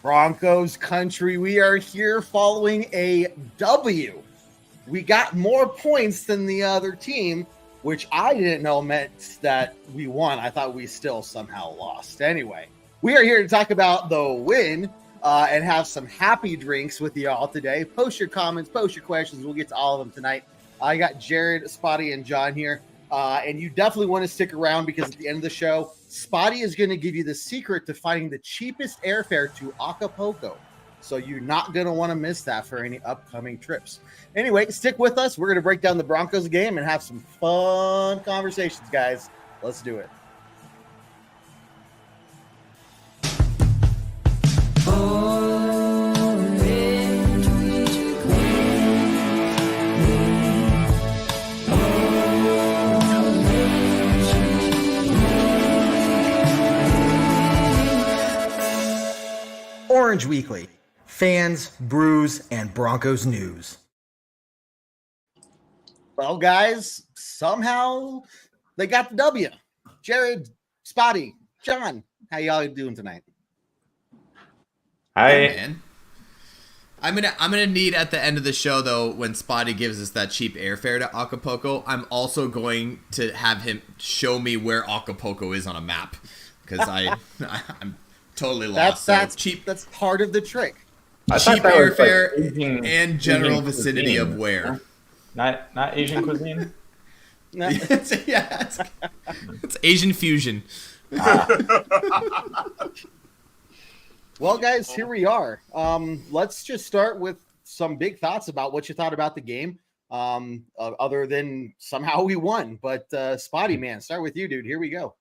Broncos country, we are here following a W. We got more points than the other team, which I didn't know meant that we won. I thought we still somehow lost. Anyway, we are here to talk about the win and have some happy drinks with you all today. Post your comments, post your questions. We'll get to all of them tonight. I got Jared, Spotty, and John here. And you definitely want to stick around because at the end of the show, Spotty is going to give you the secret to finding the cheapest airfare to Acapulco. So you're not going to want to miss that for any upcoming trips. Anyway, stick with us. We're going to break down the Broncos game and have some fun conversations, guys. Let's do it. Orange Weekly, fans, brews, and Broncos news. Well, guys, somehow they got the W. Jared, Spotty, John, how y'all doing tonight? Hi, hey, man. I'm gonna need at the end of the show though, when Spotty gives us that cheap airfare to Acapulco, I'm also going to have him show me where Acapulco is on a map because I'm totally lost. That's cheap. That's part of the trick. Cheap airfare and general vicinity of where. Not Asian cuisine. No. it's Asian fusion. Well, guys, here we are. Let's just start with some big thoughts about what you thought about the game, other than somehow we won. But Spotty, man, start with you, dude. Here we go.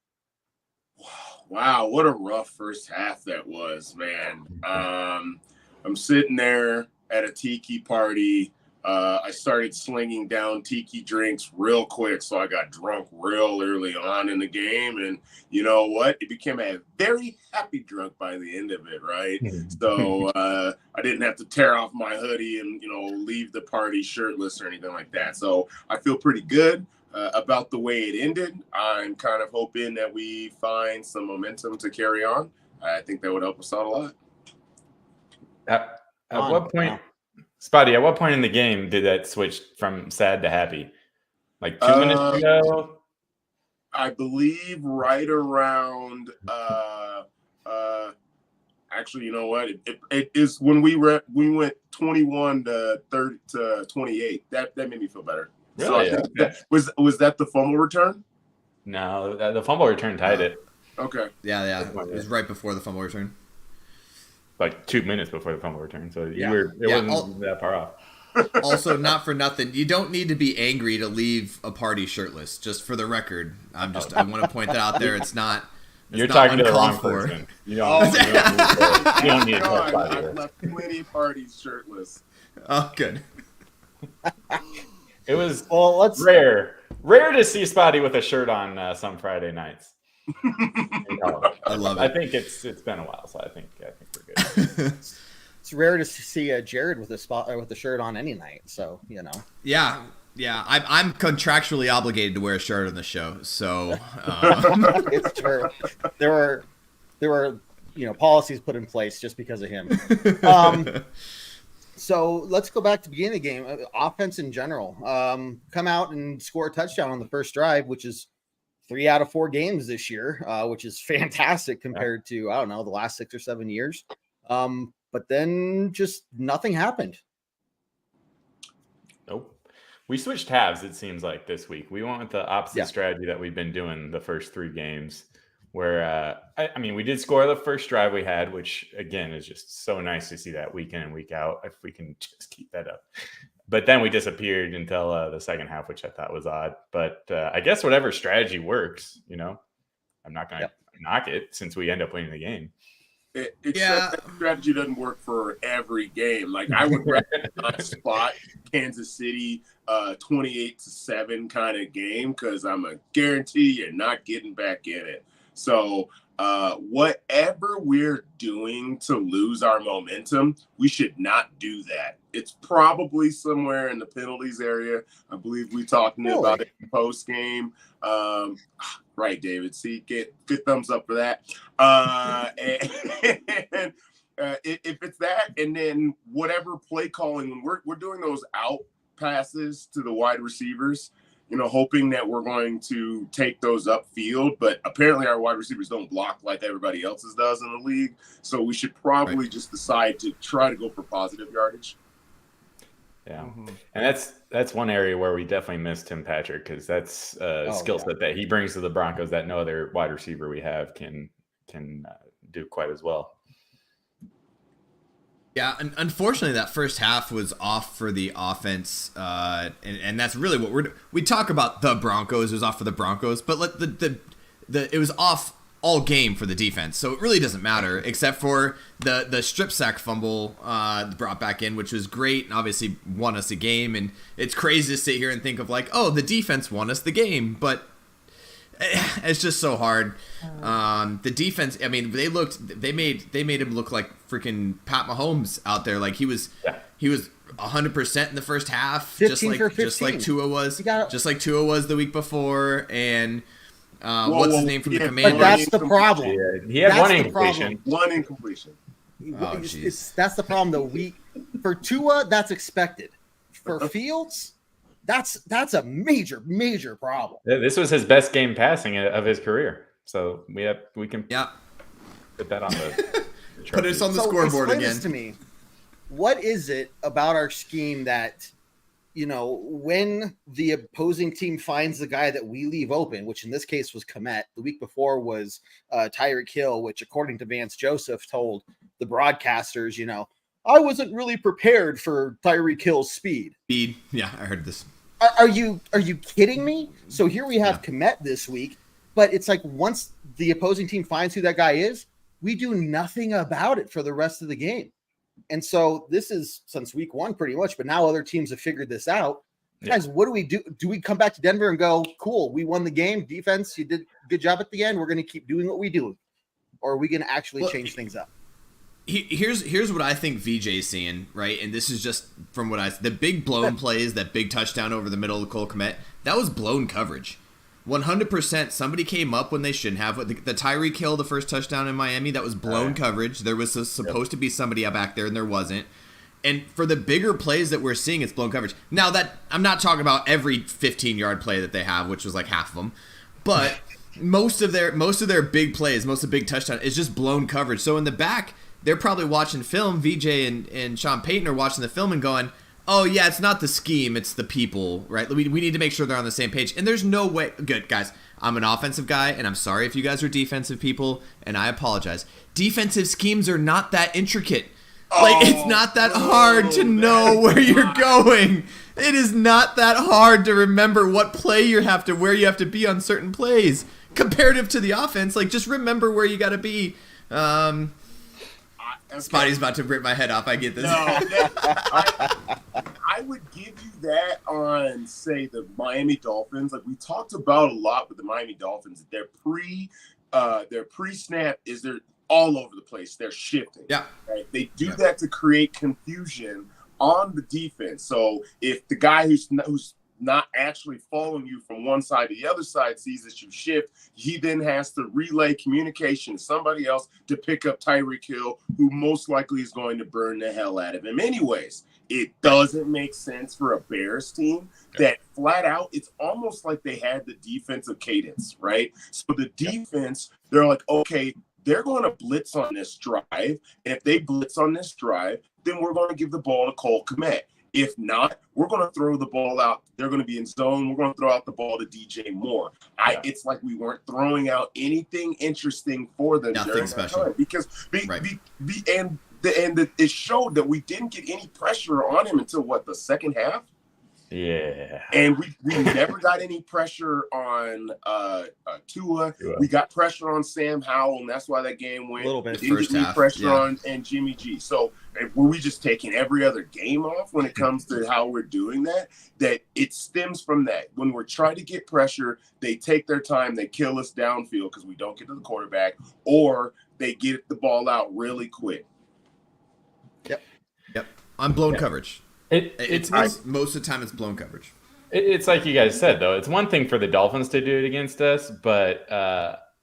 Wow, what a rough first half that was, man. I'm sitting there at a tiki party. I started slinging down tiki drinks real quick, so I got drunk real early on in the game. And you know what? It became a very happy drunk by the end of it, right? So I didn't have to tear off my hoodie and, leave the party shirtless or anything like that. So I feel pretty good about the way it ended. I'm kind of hoping that we find some momentum to carry on. I think that would help us out a lot. At what point, Spotty, at what point in the game did that switch from sad to happy? Like 2 minutes ago? I believe right around actually, you know what? It is when we went 21 to 30 to 28. That made me feel better. Really? So I think was that the fumble return? No, the fumble return tied it. Okay. Yeah. It was right before the fumble return. Like 2 minutes before the fumble return. So it wasn't that far off. Also, not for nothing, you don't need to be angry to leave a party shirtless. Just for the record, I want to point that out there. It's not. You're talking to the wrong person. You don't need to tell Spotty. I've left plenty of parties shirtless. Oh, good. It was rare to see Spotty with a shirt on some Friday nights. I love it. I think it's been a while, so I think we're good. It's rare to see Jared with a shirt on any night. So Yeah. I'm contractually obligated to wear a shirt on the show. So it's true. There were policies put in place just because of him. So let's go back to the beginning of the game. Offense in general, come out and score a touchdown on the first drive, which is 3 out of 4 games this year, which is fantastic compared to, the last 6 or 7 years. But then just nothing happened. Nope. We switched halves, it seems like, this week. We went with the opposite strategy that we've been doing the first 3 games, where, we did score the first drive we had, which, again, is just so nice to see that week in and week out, if we can just keep that up. But then we disappeared until the second half, which I thought was odd. But I guess whatever strategy works, I'm not going to knock it since we end up winning the game. Except that strategy doesn't work for every game. Like, I would rather not spot Kansas City 28-7 kind of game, because I'm a guarantee you're not getting back in it. So whatever we're doing to lose our momentum, we should not do that. It's probably somewhere in the penalties area. I believe we talked about it in post game. Right, David. See, get thumbs up for that. if it's that, and then whatever play calling, when we're doing those out passes to the wide receivers, hoping that we're going to take those upfield, but apparently our wide receivers don't block like everybody else's does in the league. So we should probably just decide to try to go for positive yardage. Yeah, and that's one area where we definitely miss Tim Patrick, because that's a skill set that he brings to the Broncos that no other wide receiver we have can do quite as well. Yeah, unfortunately, that first half was off for the offense, and that's really what we talk about. The Broncos, it was off for the Broncos, but it was off all game for the defense, so it really doesn't matter, except for the strip sack fumble brought back in, which was great and obviously won us a game. And it's crazy to sit here and think of like, oh, the defense won us the game, but it's just so hard. The defense, I mean, they made him look like freaking Pat Mahomes out there. Like he was 100% in the first half, just like Tua was the week before. And what's his name from the Commanders? But that's the problem. Yeah, he had one incompletion. One incompletion. That's the problem, though. For Tua, that's expected. For Fields, that's a major problem. This was his best game passing of his career, so we can put that on the put it on the scoreboard again. This to me, what is it about our scheme that, when the opposing team finds the guy that we leave open, which in this case was Kmet, the week before was Tyreek Hill, which according to Vance Joseph told the broadcasters, I wasn't really prepared for Tyreek Hill's speed. Yeah, I heard this. Are you kidding me? So here we have Kmet this week, but it's like once the opposing team finds who that guy is, we do nothing about it for the rest of the game. And so this is since week one pretty much, but now other teams have figured this out. Guys, what do we do? Do we come back to Denver and go, cool, we won the game, defense, you did a good job at the end, we're going to keep doing what we do? Or are we going to actually change things up? Here's what I think VJ's seeing, right? And this is just from what the big blown plays, that big touchdown over the middle of Cole Kmet, that was blown coverage. 100%. Somebody came up when they shouldn't have. The Tyreek Hill, the first touchdown in Miami, that was blown coverage. There was supposed to be somebody up back there, and there wasn't. And for the bigger plays that we're seeing, it's blown coverage. Now that I'm not talking about every 15-yard play that they have, which was like half of them, but most of their big plays, most of the big touchdown is just blown coverage. So in the back, they're probably watching film. VJ and Sean Payton are watching the film and going, oh, yeah, it's not the scheme, it's the people, right? We need to make sure they're on the same page. And there's no way. Good, guys, I'm an offensive guy, and I'm sorry if you guys are defensive people, and I apologize. Defensive schemes are not that intricate. It's not that hard to know where you're going. It is not that hard to remember what play where you have to be on certain plays. Comparative to the offense, just remember where you got to be. Spotty's about to rip my head off. I get this. No, I would give you that on, say, the Miami Dolphins. We talked about a lot with the Miami Dolphins. Their pre-snap they're all over the place. They're shifting. Yeah. Right? They do that to create confusion on the defense. So if the guy who's not actually following you from one side to the other side sees that you shift, he then has to relay communication to somebody else to pick up Tyreek Hill, who most likely is going to burn the hell out of him anyways. It doesn't make sense for a Bears team that flat out, it's almost like they had the defensive cadence, right? So the defense, they're like, okay, they're going to blitz on this drive. And if they blitz on this drive, then we're going to give the ball to Cole Kmet. If not, we're going to throw the ball out. They're going to be in zone. We're going to throw out the ball to DJ Moore. It's like we weren't throwing out anything interesting for them. Nothing special. Because it showed that we didn't get any pressure on him until the second half? Yeah. And we never got any pressure on Tua. We got pressure on Sam Howell, and that's why that game went. A little bit. We didn't get any pressure on Jimmy G. So were we just taking every other game off when it comes to how we're doing that? That it stems from that. When we're trying to get pressure, they take their time. They kill us downfield because we don't get to the quarterback, or they get the ball out really quick. Yep. On blown coverage. It's most of the time it's blown coverage. It's like you guys said, though. It's one thing for the Dolphins to do it against us, but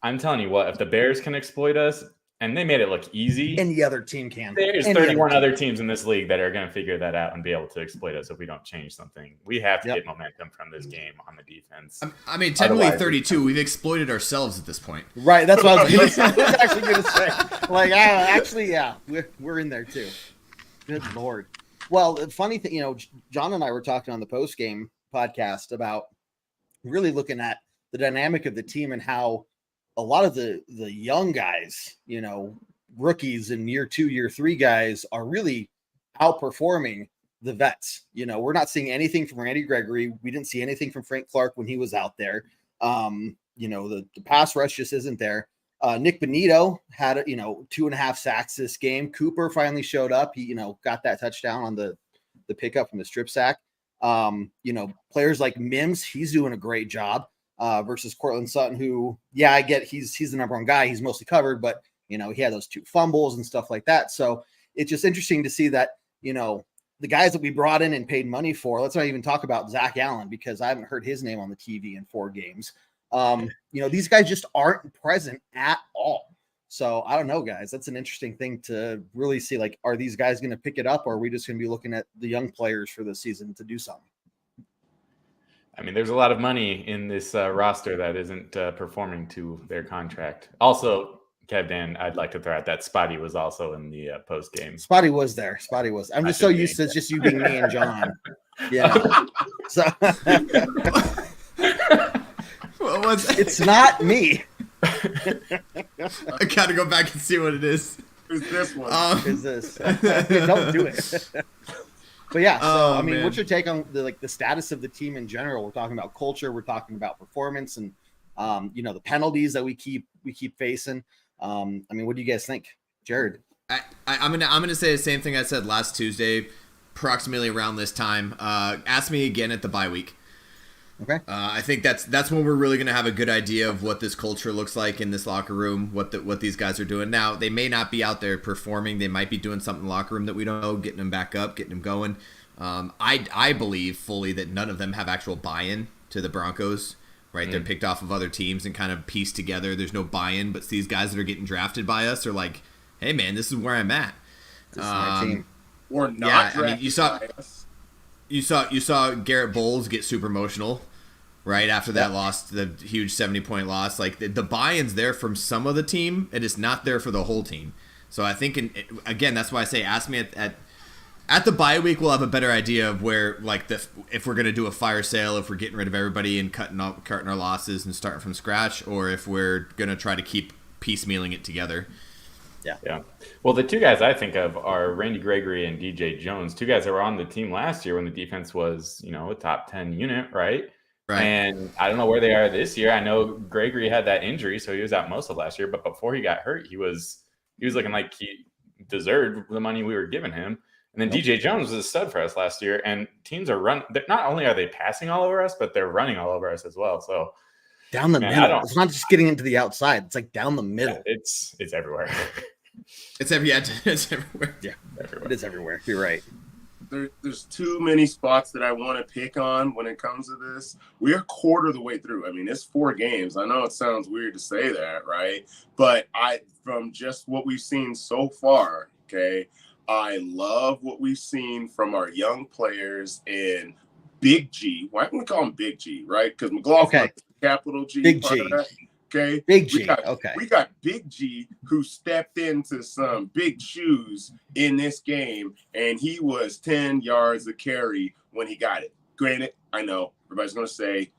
I'm telling you what, if the Bears can exploit us, and they made it look easy. Any other team can. There's 31 other teams in this league that are going to figure that out and be able to exploit us if we don't change something. We have to get momentum from this game on the defense. I mean, technically 32. We've exploited ourselves at this point. Right. That's what I was actually going to say. Like, actually, yeah, we're in there too. Good Lord. Well, the funny thing, John and I were talking on the post-game podcast about really looking at the dynamic of the team and how a lot of the young guys, rookies and year 2, year 3 guys are really outperforming the vets. We're not seeing anything from Randy Gregory. We didn't see anything from Frank Clark when he was out there. The pass rush just isn't there. Nick Bonito had 2.5 sacks this game. Cooper finally showed up. He got that touchdown on the pickup from the strip sack. Players like Mims, he's doing a great job versus Cortland Sutton, who, I get he's the number one guy. He's mostly covered, but he had those 2 fumbles and stuff like that. So it's just interesting to see that, the guys that we brought in and paid money for, let's not even talk about Zach Allen, because I haven't heard his name on the TV in 4 games. These guys just aren't present at all. So I don't know, guys, that's an interesting thing to really see. Like, are these guys going to pick it up, or are we just going to be looking at the young players for the season to do something? I mean, there's a lot of money in this roster that isn't performing to their contract. Also, Kev Dan, I'd like to throw out that Spotty was also in the post game. Spotty was there. I'm just so used to just you being me and John. So what was that? It's not me. I gotta go back and see what it is. Who's this one? Is this? Don't do it. But yeah, so I mean, man. What's your take on the status of the team in general? We're talking about culture, we're talking about performance, and the penalties that we keep facing. I mean, what do you guys think, Jared? I'm gonna say the same thing I said last Tuesday, approximately around this time. Ask me again at the bye week. Okay. I think that's when we're really gonna have a good idea of what this culture looks like in this locker room, what these guys are doing. Now, they may not be out there performing. They might be doing something in the locker room that we don't know, getting them back up, getting them going. I believe fully that none of them have actual buy-in to the Broncos. Right, They're picked off of other teams and kind of pieced together. There's no buy-in, but these guys that are getting drafted by us are like, "Hey, man, this is where I'm at." This is my team. Or not. I mean, you saw Garrett Bowles get super emotional right after that loss, the huge 70-point loss. Like the buy-in's there from some of the team, and it's not there for the whole team. So I think, again, that's why I say, ask me at the bye week, we'll have a better idea of where, like, if we're going to do a fire sale, if we're getting rid of everybody and cutting our losses and starting from scratch, or if we're going to try to keep piecemealing it together. Yeah. Well, the 2 guys I think of are Randy Gregory and DJ Jones, 2 guys that were on the team last year when the defense was, a top 10 unit, right? Right. And I don't know where they are this year. I know Gregory had that injury, so he was out most of last year. But before he got hurt, he was looking like he deserved the money we were giving him. And then DJ Jones was a stud for us last year. And teams are not only are they passing all over us, but they're running all over us as well. So down the middle. It's not just getting into the outside. It's like down the middle. Yeah, it's everywhere. It's everywhere. Yeah, everywhere. It is everywhere. You're right. There's too many spots that I want to pick on when it comes to this. We're a quarter of the way through. I mean, it's 4 games. I know it sounds weird to say that, right? But from just what we've seen so far, okay, I love what we've seen from our young players in Big G. Why don't we call him Big G, right? Because McLaughlin, capital G. Big G. Okay. Big G. We got Big G who stepped into some big shoes in this game, and he was 10 yards a carry when he got it. Granted, I know everybody's going to say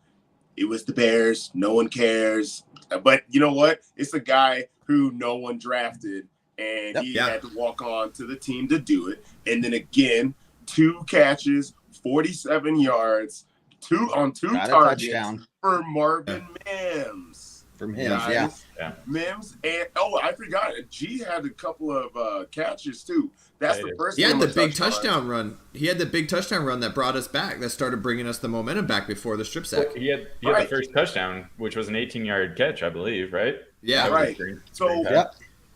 it was the Bears. No one cares. But you know what? It's a guy who no one drafted, and he had to walk on to the team to do it. And then again, 2 catches, 47 yards, 2 targets for Marvin Mims. From him, yeah. Mims, and I forgot it. G had a couple of catches too. That's the first. He had the big touchdown run. He had the big touchdown run that brought us back. That started bringing us the momentum back before the strip sack. He had the first touchdown, which was an 18-yard catch, I believe, right? Yeah, right. So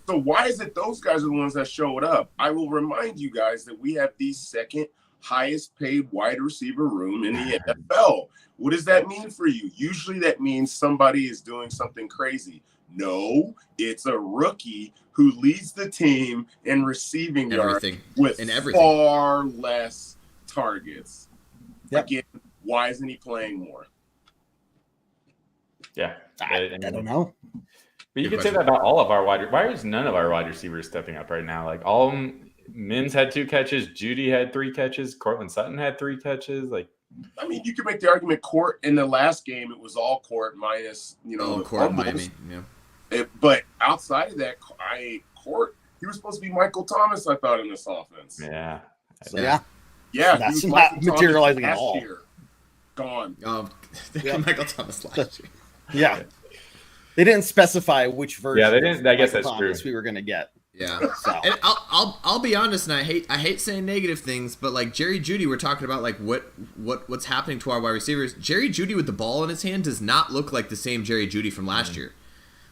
why is it those guys are the ones that showed up? I will remind you guys that we have the second highest paid wide receiver room in the NFL. What does that mean for you? Usually that means somebody is doing something crazy. No, it's a rookie who leads the team in receiving yards with far less targets. Yep. Again, why isn't he playing more? Yeah. I don't know. But you could say that about all of our why is none of our wide receivers stepping up right now? Like all of them, Mims had 2 catches, Judy had 3 catches, Cortland Sutton had 3 catches. Like, I mean, you could make the argument Court in the last game, it was all Court minus, Court Miami. Yeah. But outside of that, Court, he was supposed to be Michael Thomas, I thought, in this offense. Yeah. So, yeah. That's not materializing at all. Gone. Michael Thomas last year. Yeah. They didn't specify which version. Yeah, they didn't. I guess that's true. We were going to get. Yeah. So. And I'll be honest, and I hate saying negative things, but like Jerry Jeudy, we're talking about like what's happening to our wide receivers. Jerry Jeudy with the ball in his hand does not look like the same Jerry Jeudy from last year.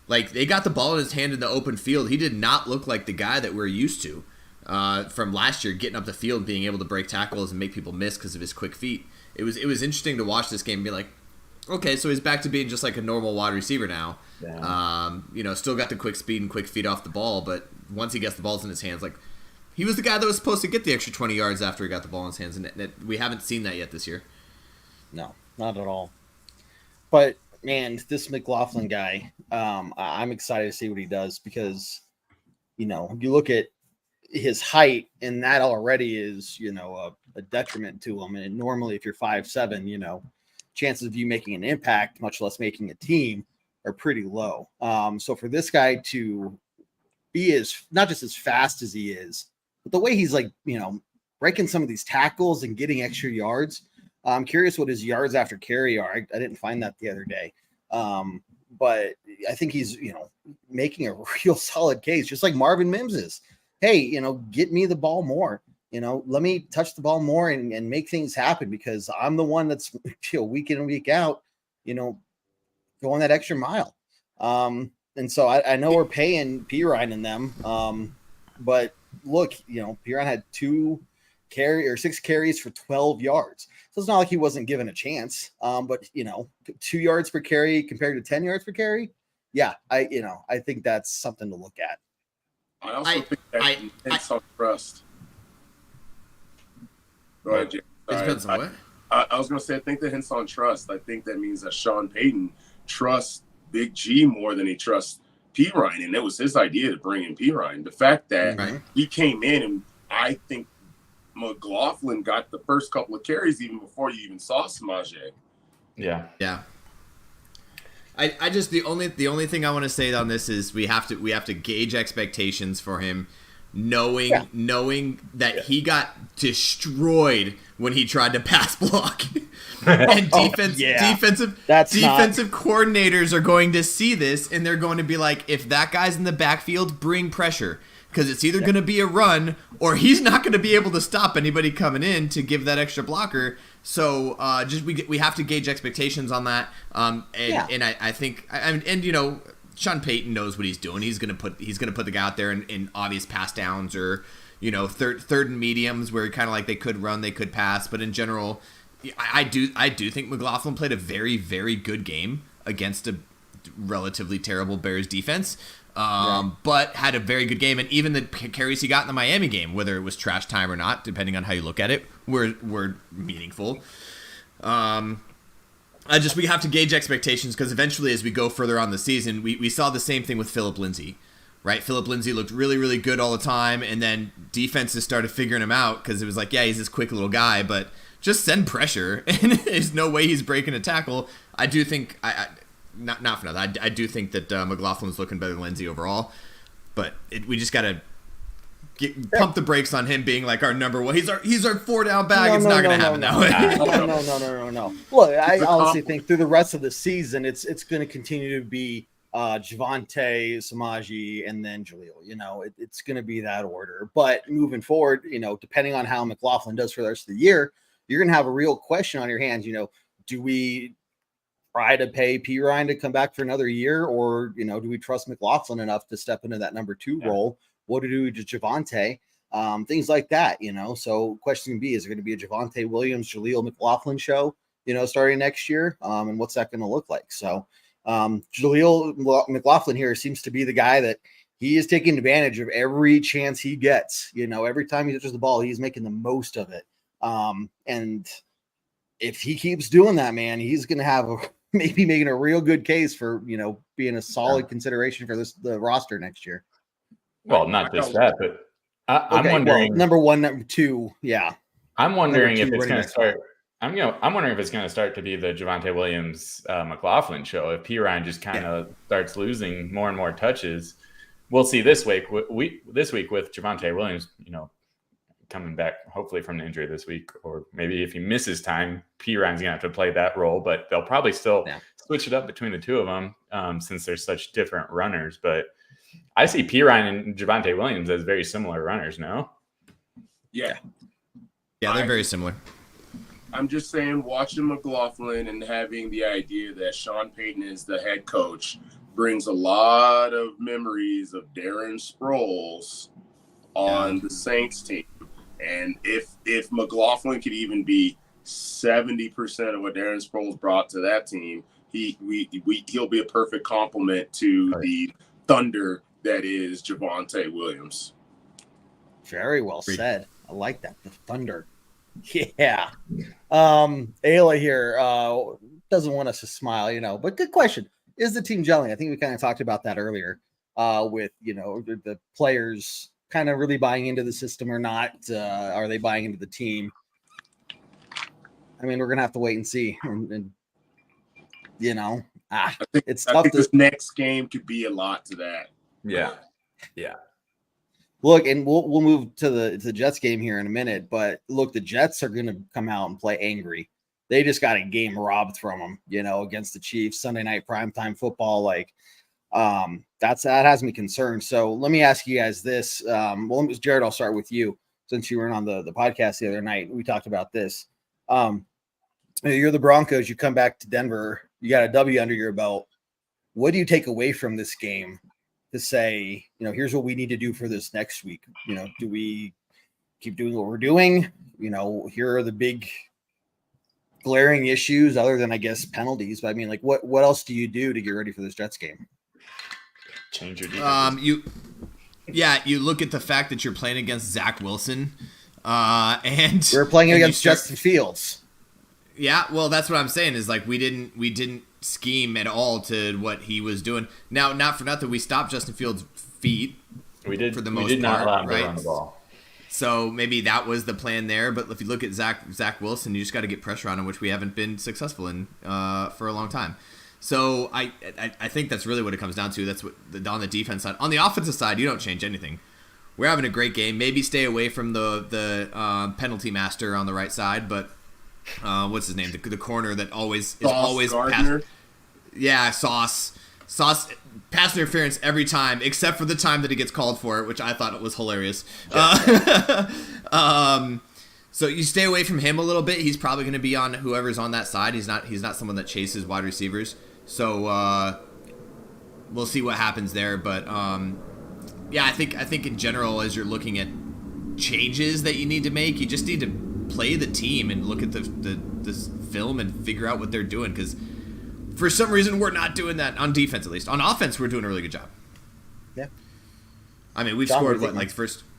Like they got the ball in his hand in the open field. He did not look like the guy that we're used to from last year, getting up the field, being able to break tackles and make people miss because of his quick feet. It was interesting to watch this game and be like, okay, so he's back to being just like a normal wide receiver now. Yeah. Still got the quick speed and quick feet off the ball, but once he gets the balls in his hands, like he was the guy that was supposed to get the extra 20 yards after he got the ball in his hands, and we haven't seen that yet this year. No, not at all. But man, this McLaughlin guy, I'm excited to see what he does because, you look at his height, and that already is, a detriment to him. And normally, if you're 5'7", chances of you making an impact, much less making a team, are pretty low. So for this guy to be not just as fast as he is, but the way he's like, breaking some of these tackles and getting extra yards. I'm curious what his yards after carry are. I didn't find that the other day. But I think he's, making a real solid case, just like Marvin Mims is. Hey, get me the ball more. Let me touch the ball more and make things happen because I'm the one that's week in and week out, going that extra mile. And so I know we're paying Pirine and them. But look, Pirine had 6 carries for 12 yards. So it's not like he wasn't given a chance. But 2 yards per carry compared to 10 yards per carry. Yeah. I think that's something to look at. I also think that hints on trust. Go ahead, Jay. It depends on what? I was going to say, I think that hints on trust. I think that means that Sean Payton trusts Big G more than he trusts Pirine, and it was his idea to bring in Pirine. The fact that he came in, and I think McLaughlin got the first couple of carries even before you even saw Samaje. Yeah. Yeah. I just the only thing I want to say on this is we have to gauge expectations for him, knowing that he got destroyed when he tried to pass block, and defensive coordinators are going to see this and they're going to be like, if that guy's in the backfield, bring pressure because it's either going to be a run or he's not going to be able to stop anybody coming in to give that extra blocker. So we have to gauge expectations on that. And I think Sean Payton knows what he's doing. He's gonna put the guy out there in obvious pass downs or third and mediums where kind of like they could run, they could pass. But in general, I do think McLaughlin played a very, very good game against a relatively terrible Bears defense. But had a very good game, and even the carries he got in the Miami game, whether it was trash time or not, depending on how you look at it, were meaningful. We have to gauge expectations because eventually, as we go further on the season, we saw the same thing with Phillip Lindsay, right? Phillip Lindsay looked really, really good all the time, and then defenses started figuring him out because it was like, yeah, he's this quick little guy, but just send pressure, and there's no way he's breaking a tackle. I do think Not for nothing. I do think that McLaughlin's looking better than Lindsay overall, but we just gotta pump the brakes on him being like our number one. He's our 4-down back. It's not gonna happen that way. No. Look, I honestly think through the rest of the season, it's going to continue to be Javonte, Samaje, and then Jaleel. It's going to be that order. But moving forward, depending on how McLaughlin does for the rest of the year, you're going to have a real question on your hands. Do we try to pay Pirine to come back for another year, or do we trust McLaughlin enough to step into that number 2 role? What do we do to Javonte? Things like that, So question can be: is it going to be a Javonte Williams, Jaleel McLaughlin show, starting next year? And what's that going to look like? So Jaleel McLaughlin here seems to be the guy that he is taking advantage of every chance he gets. Every time he touches the ball, he's making the most of it. And if he keeps doing that, man, he's going to have maybe making a real good case for, being a solid consideration for the roster next year. Well, not just that, but I'm wondering. Well, number one, number two. Yeah. I'm wondering if it's going to start. I'm wondering if it's going to start to be the Javonte Williams McLaughlin show. If P. Ryan just kind of starts losing more and more touches, we'll see this week. This week with Javonte Williams, coming back hopefully from the injury this week, or maybe if he misses time, P. Ryan's going to have to play that role. But they'll probably still switch it up between the two of them since they're such different runners. But I see P. Ryan and Javonte Williams as very similar runners. No. Yeah, they're very similar. I'm just saying, watching McLaughlin and having the idea that Sean Payton is the head coach brings a lot of memories of Darren Sproles on the Saints team. And if McLaughlin could even be 70% of what Darren Sproles brought to that team, he'll be a perfect complement to the thunder that is Javonte Williams. Very well said. I like that. The thunder. Yeah. Ayla here doesn't want us to smile, but good question. Is the team gelling? I think we kind of talked about that earlier with, the players kind of really buying into the system or not. Are they buying into the team? I mean, we're going to have to wait and see. And it's tough. This next game could be a lot to that. Yeah. Yeah. Look, and we'll move to the Jets game here in a minute, but look, the Jets are going to come out and play angry. They just got a game robbed from them, against the Chiefs, Sunday night primetime football. That has me concerned. So let me ask you guys this. Jared, I'll start with you since you weren't on the podcast the other night. We talked about this. You're the Broncos. You come back to Denver. You got a W under your belt. What do you take away from this game to say, here's what we need to do for this next week? Do we keep doing what we're doing? Here are the big glaring issues other than, I guess, penalties. But I mean, what else do you do to get ready for this Jets game? Change your defense. You look at the fact that you're playing against Zach Wilson, and we're playing against Justin Fields. Yeah, well, that's what I'm saying is we didn't scheme at all to what he was doing. Now, not for nothing, we stopped Justin Fields' feet. We did for the most part, not allow him right? to run the ball. So maybe that was the plan there. But if you look at Zach Wilson, you just got to get pressure on him, which we haven't been successful in for a long time. So I think that's really what it comes down to. That's what on the defense side. On the offensive side, you don't change anything. We're having a great game. Maybe stay away from the penalty master on the right side, but what's his name? The corner that always Gardner. Sauce pass interference every time, except for the time that he gets called for it, which I thought was hilarious. So you stay away from him a little bit. He's probably going to be on whoever's on that side. He's not someone that chases wide receivers. So we'll see what happens there. But I think in general, as you're looking at changes that you need to make, you just need to play the team and look at this film and figure out what they're doing, because for some reason we're not doing that on defense. At least on offense, we're doing a really good job. Yeah, I mean, we've scored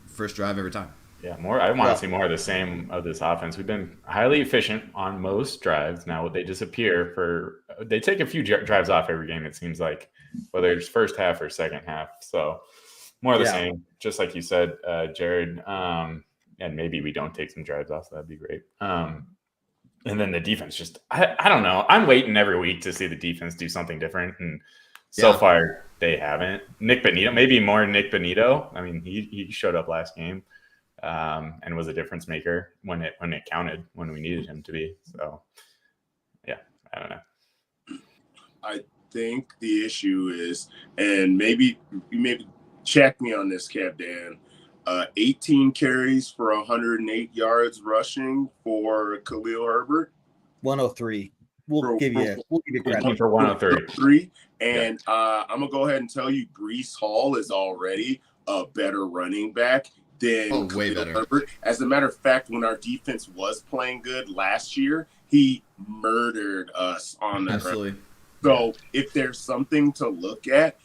first drive every time. Yeah, more. I want to see more of the same of this offense. We've been highly efficient on most drives. Now they disappear they take a few drives off every game. It seems like, whether it's first half or second half. So more of the same, just like you said, Jared. And maybe we don't take some drives off. So that'd be great. And then the defense just, I don't know. I'm waiting every week to see the defense do something different. And so far they haven't. Nick Bonito, maybe more Nick Bonito. I mean, he showed up last game and was a difference maker when it counted, when we needed him to be. So, yeah, I don't know. I think the issue is, and maybe check me on this, Kev Dan, 18 carries for 108 yards rushing for Khalil Herbert. 103. We'll give you credit for 103. And I'm gonna go ahead and tell you, Breece Hall is already a better running back than way Khalil better. Herbert. As a matter of fact, when our defense was playing good last year, he murdered us on the Absolutely. ground. So if there's something to look at,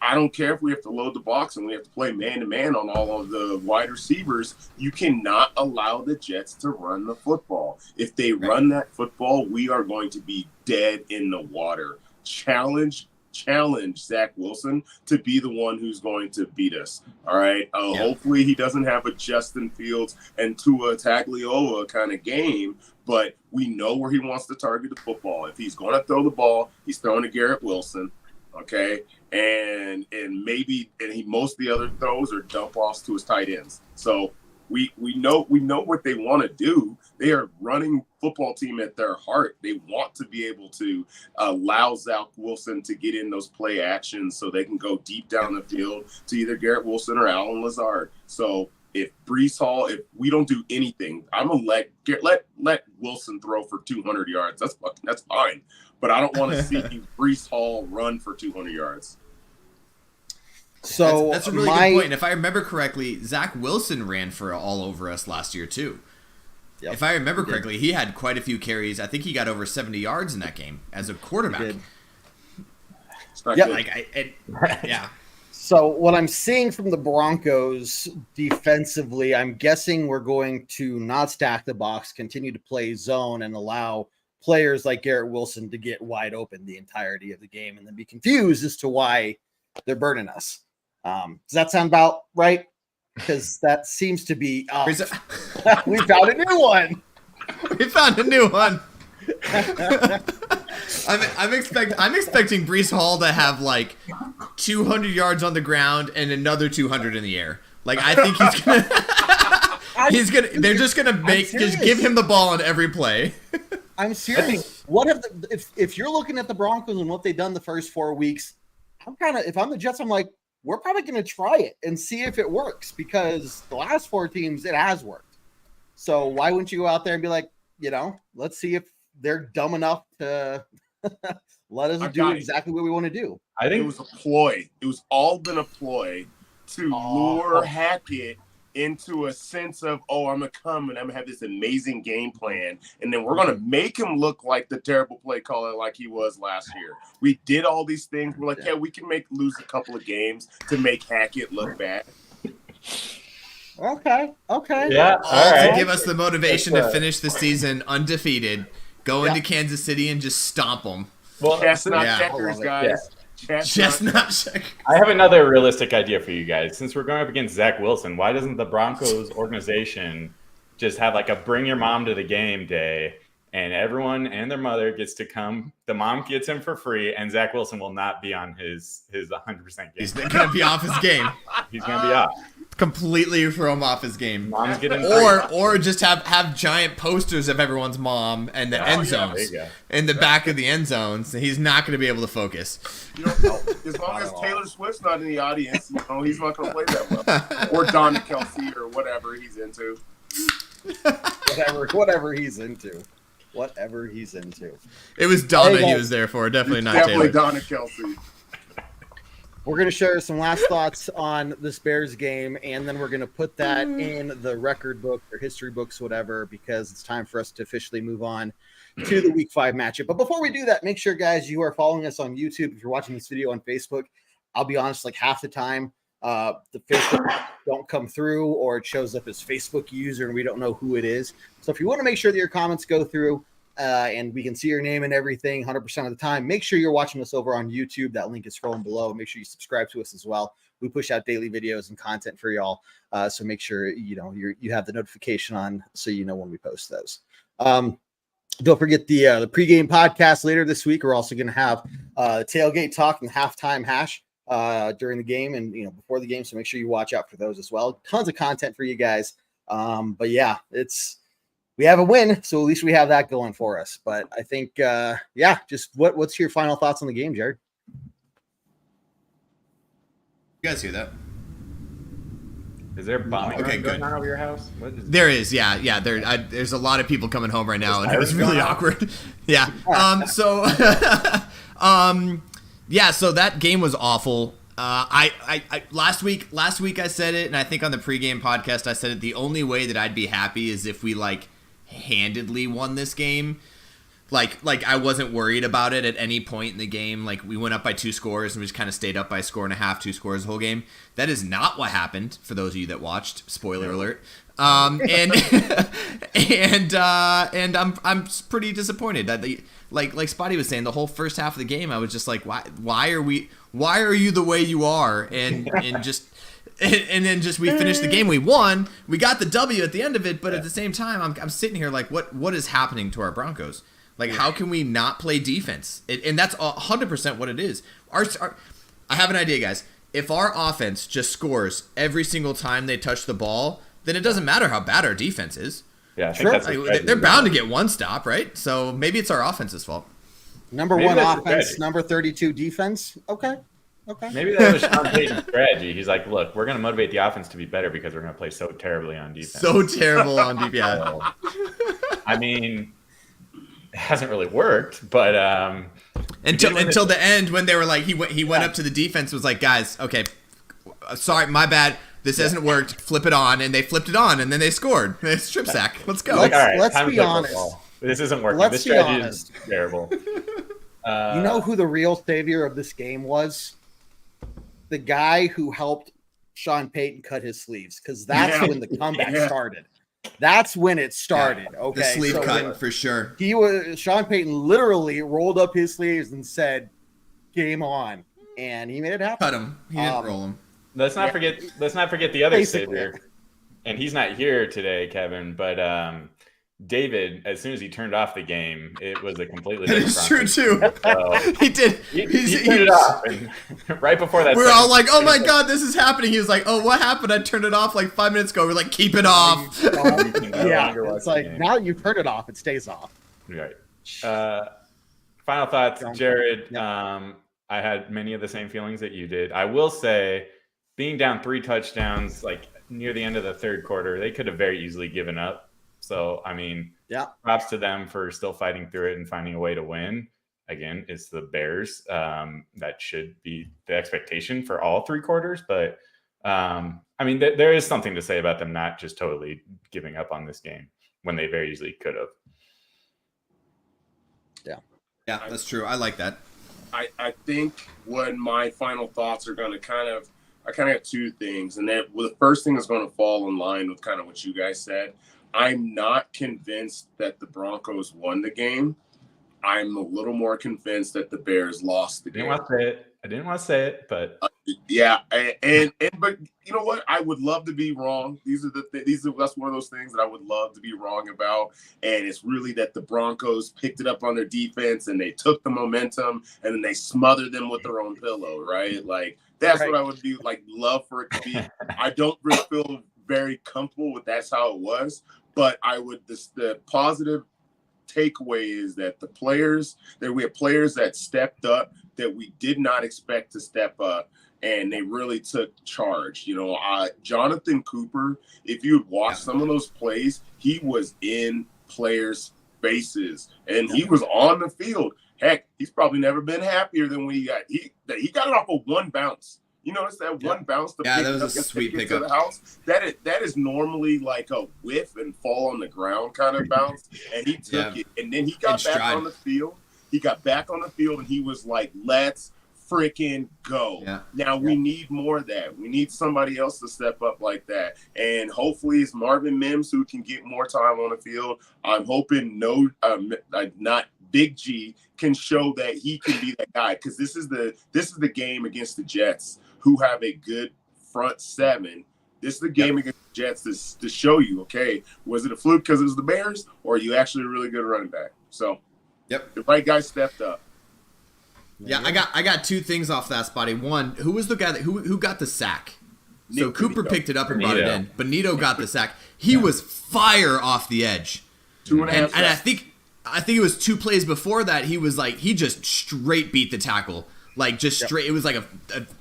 I don't care if we have to load the box and we have to play man-to-man on all of the wide receivers. You cannot allow the Jets to run the football. If they run that football, we are going to be dead in the water. Challenge Zach Wilson to be the one who's going to beat us. All right. Hopefully he doesn't have a Justin Fields and Tua Tagovailoa kind of game, but we know where he wants to target the football. If he's going to throw the ball, he's throwing to Garrett Wilson. Okay. And most of the other throws are dump offs to his tight ends. So we know what they want to do. They are running football team at their heart. They want to be able to allow Zach Wilson to get in those play actions so they can go deep down the field to either Garrett Wilson or Allen Lazard. So if Breece Hall, if we don't do anything, I'm gonna let Wilson throw for 200 yards. That's fine. But I don't want to see Breece Hall run for 200 yards. So that's a really good point. And if I remember correctly, Zach Wilson ran for all over us last year too. Yep. If I remember correctly, he had quite a few carries. I think he got over 70 yards in that game as a quarterback. Yeah. So what I'm seeing from the Broncos defensively, I'm guessing we're going to not stack the box, continue to play zone, and allow players like Garrett Wilson to get wide open the entirety of the game and then be confused as to why they're burning us. Does that sound about right? Because that seems to be we found a new one. We found a new one. I'm expecting Breece Hall to have like 200 yards on the ground and another 200 in the air. Like I think they're just gonna just give him the ball on every play. I'm serious. If you're looking at the Broncos and what they've done the first 4 weeks, if I'm the Jets, I'm like, we're probably going to try it and see if it works, because the last 4 teams, it has worked. So why wouldn't you go out there and be like, let's see if they're dumb enough to let us do exactly what we want to do. I think it was a ploy. It was all been a ploy to lure Hackett into a sense of, I'm going to come and I'm going to have this amazing game plan. And then we're going to make him look like the terrible play caller like he was last year. We did all these things. We're like, we can lose a couple of games to make Hackett look bad. Okay. Yeah. To give us the motivation to finish the season undefeated, go into Kansas City and just stomp them. Well, chestnut checkers, guys. Yeah. Chestnut check. I have another realistic idea for you guys. Since we're going up against Zach Wilson, why doesn't the Broncos organization just have like a bring your mom to the game day, and everyone and their mother gets to come? The mom gets him for free, and Zach Wilson will not be on his 100% game. He's going to be off his game. He's going to be off. Completely throw him off his game. Mom's getting or just have giant posters of everyone's mom and the end zones in the back of the end zones. He's not going to be able to focus. As long as Taylor Swift's not in the audience, he's not going to play that well. Or Donna Kelsey or whatever he's into. Whatever he's into. Whatever he's into. It was Donna he was there for. Definitely not Taylor. Donna Kelsey. We're going to share some last thoughts on this Bears game, and then we're going to put that in the record book or history books, whatever, because it's time for us to officially move on to the Week 5 matchup. But before we do that, make sure, guys, you are following us on YouTube. If you're watching this video on Facebook, I'll be honest, like half the time, the Facebook don't come through, or it shows up as Facebook user, and we don't know who it is. So if you want to make sure that your comments go through, and we can see your name and everything 100% of the time, make sure you're watching us over on YouTube. That link is scrolling below. Make sure you subscribe to us as well. We push out daily videos and content for y'all. So make sure, you have the notification on so you know when we post those. Don't forget the pregame podcast later this week. We're also going to have tailgate talk and halftime hash during the game and, before the game. So make sure you watch out for those as well. Tons of content for you guys. But yeah, we have a win, so at least we have that going for us. But I think, just what's your final thoughts on the game, Jared? You guys hear that? Is there a bombing going on over your house? There is, yeah. There's a lot of people coming home right now, and it was really awkward. Yeah. So that game was awful. Last week I said it, and I think on the pregame podcast I said it. The only way that I'd be happy is if we handedly won this game. Like I wasn't worried about it at any point in the game. Like we went up by 2 scores and we just kind of stayed up by a score and a half, 2 scores the whole game. That is not what happened for those of you that watched. Spoiler alert. And I'm pretty disappointed that like Spotty was saying, the whole first half of the game, I was just like, why are you the way you are? And then we finished the game, we won, we got the W at the end of it, but at the same time, I'm sitting here like, what is happening to our Broncos? Like, how can we not play defense? And that's 100% what it is. I have an idea, guys. If our offense just scores every single time they touch the ball, then it doesn't matter how bad our defense is. Yeah, I think that's they're bound to get one stop, right? So maybe it's our offense's fault. Number Maybe 1 that's offense, number 32 defense. Okay. Maybe that was Sean Payton's strategy. He's like, look, we're going to motivate the offense to be better because we're going to play so terribly on defense. So terrible on defense. So, I mean, it hasn't really worked, but until the end when they were like, he went up to the defense, was like, guys, okay, sorry, my bad. This hasn't worked. Flip it on, and they flipped it on, and then they scored. Strip sack. Let's go. Like, all right, let's be honest. Football. This isn't working. Let's this be strategy honest. is terrible. You know who the real savior of this game was? The guy who helped Sean Payton cut his sleeves, because that's when the comeback started. That's when it started. Okay, the sleeve cut for sure. Sean Payton literally rolled up his sleeves and said, "Game on," and he made it happen. Cut him. He didn't roll him. Let's not forget the other savior, and he's not here today, Kevin. But David, as soon as he turned off the game, it was a completely different. That is true too. So he did. He turned it off, and right before that, we're all like, "Oh my god, this is happening." He was like, "Oh, what happened? I turned it off like 5 minutes ago." We're like, "Keep it off." Yeah, it's like now you turn it off, it stays off. Right. Final thoughts, Jared. I had many of the same feelings that you did. I will say, being down 3 touchdowns, like near the end of the third quarter, they could have very easily given up. So, I mean, props to them for still fighting through it and finding a way to win. Again, it's the Bears. That should be the expectation for all 3 quarters. But, I mean, there is something to say about them not just totally giving up on this game when they very easily could have. Yeah, that's true. I like that. I think what my final thoughts are going to I kind of have 2 things. And the first thing is going to fall in line with kind of what you guys said. I'm not convinced that the Broncos won the game. I'm a little more convinced that the Bears lost the game. I didn't want to say it, but but you know what? I would love to be wrong. That's one of those things that I would love to be wrong about. And it's really that the Broncos picked it up on their defense and they took the momentum and then they smothered them with their own pillow, right? Like that's what I would do. Like love for it to be. I don't really feel very comfortable with that's how it was, but I would. The positive takeaway is that we have players that stepped up that we did not expect to step up, and they really took charge. You know, Jonathan Cooper, if you had watched some of those plays, he was in players' faces and he was on the field. Heck, he's probably never been happier than when he got it off of 1 bounce. You notice that 1 bounce? That was a sweet pickup. To the house. That is normally like a whiff and fall on the ground kind of bounce, and he took it. And then he got back on the field. He got back on the field, and he was like, "Let's freaking go!" Yeah. Now we need more of that. We need somebody else to step up like that, and hopefully it's Marvin Mims who can get more time on the field. I'm hoping not Big G can show that he can be that guy, because this is the game against the Jets, who have a good front 7. This is the game against the Jets to show you, okay, was it a fluke because it was the Bears, or are you actually a really good running back? So, the right guy stepped up. Yeah, I got 2 things off that, Spotty. One, who was the guy who got the sack? So Cooper picked it up and brought it in. Benito got the sack. He was fire off the edge. 2.5 and I think it was 2 plays before that. He was like, he just straight beat the tackle. Like just straight. It was like a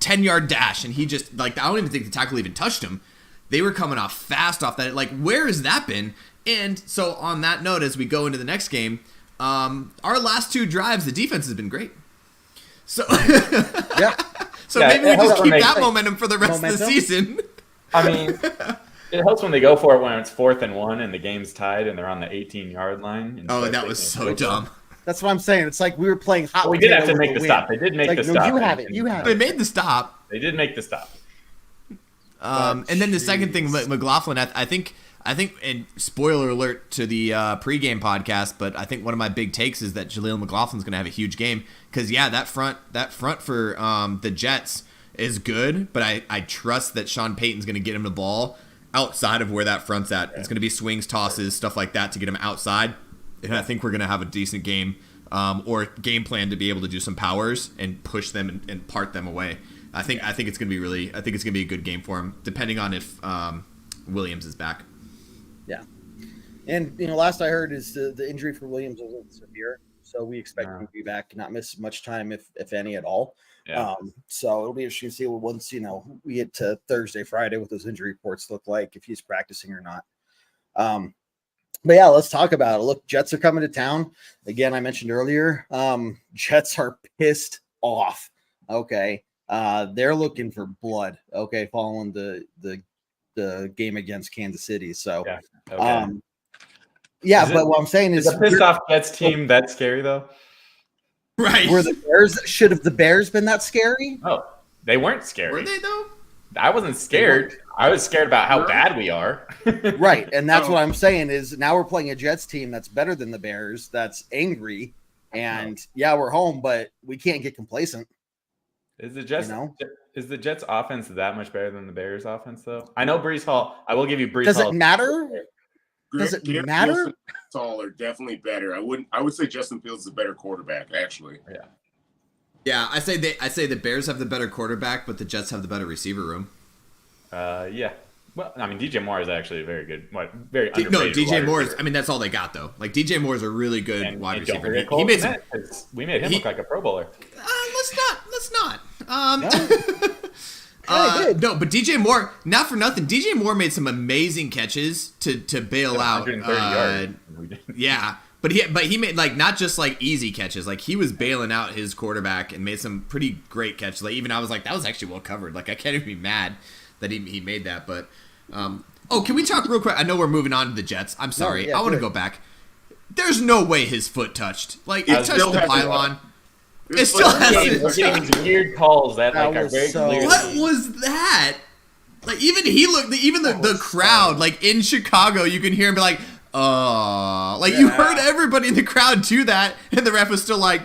10-yard dash, and he just like, I don't even think the tackle even touched him. They were coming off fast off that. Like, where has that been? And so on that note, as we go into the next game, our last 2 drives, the defense has been great. So so maybe we just keep that momentum for the rest of the season. I mean, it helps when they go for it when it's 4th and 1 and the game's tied and they're on the 18-yard line. Oh, that was so dumb. That's what I'm saying. It's like we were playing hot. Well, we did have to make the stop. They did make the stop. You have it. You have it. They made the stop. They did make the stop. And then the second thing, McLaughlin, I think, and spoiler alert to the pregame podcast, but I think one of my big takes is that Jaleel McLaughlin's going to have a huge game because that front for the Jets is good, but I trust that Sean Payton's going to get him the ball outside of where that front's at. It's going to be swings, tosses, stuff like that to get him outside, and I think we're going to have a decent game or game plan to be able to do some powers and push them and part them away. I think it's going to be a good game for him, depending on if Williams is back. Yeah, and last I heard is the injury for Williams wasn't severe, so we expect him to be back, not miss much time if any at all. Yeah. So it'll be interesting to see once we get to Thursday, Friday, what those injury reports look like, if he's practicing or not. But yeah, let's talk about it. Look, Jets are coming to town again. I mentioned earlier, Jets are pissed off. Okay. They're looking for blood. Okay. Following the game against Kansas City. So, yeah. Okay. But what I'm saying is a pissed off Jets team that scary though? Right. Were the Bears, should have the Bears been that scary? Oh, they weren't scary. Were they though? I wasn't scared. I was scared about how bad we are. Right. And that's what I'm saying is now we're playing a Jets team that's better than the Bears, that's angry. And we're home, but we can't get complacent. Is the Jets offense that much better than the Bears offense though? I know Breece Hall. I will give you Breece Hall. Does it matter? Does it matter? Wilson and Hall are definitely better. I would say Justin Fields is a better quarterback, actually. Yeah. Yeah, I say the Bears have the better quarterback, but the Jets have the better receiver room. Yeah. Well, I mean, DJ Moore is actually a very good, very underrated. No, DJ Moore is. receiver. I mean, that's all they got though. Like DJ Moore is a really good wide receiver. He made some. We made him look like a Pro Bowler. Let's not. No. No, but DJ Moore, not for nothing. DJ Moore made some amazing catches to bail out. 130 yards. Yeah, but he made like not just like easy catches. Like he was bailing out his quarterback and made some pretty great catches. Like even I was like, that was actually well covered. Like I can't even be mad that he made that. But can we talk real quick? I know we're moving on to the Jets. I'm sorry. I want to go back. There's no way his foot touched. Like it touched the pylon. It still hasn't. We're getting these weird calls that like are very clear. What was that? Like even he looked. Even the crowd, like in Chicago, you can hear him be like, "Oh!" Like you heard everybody in the crowd do that, and the ref was still like,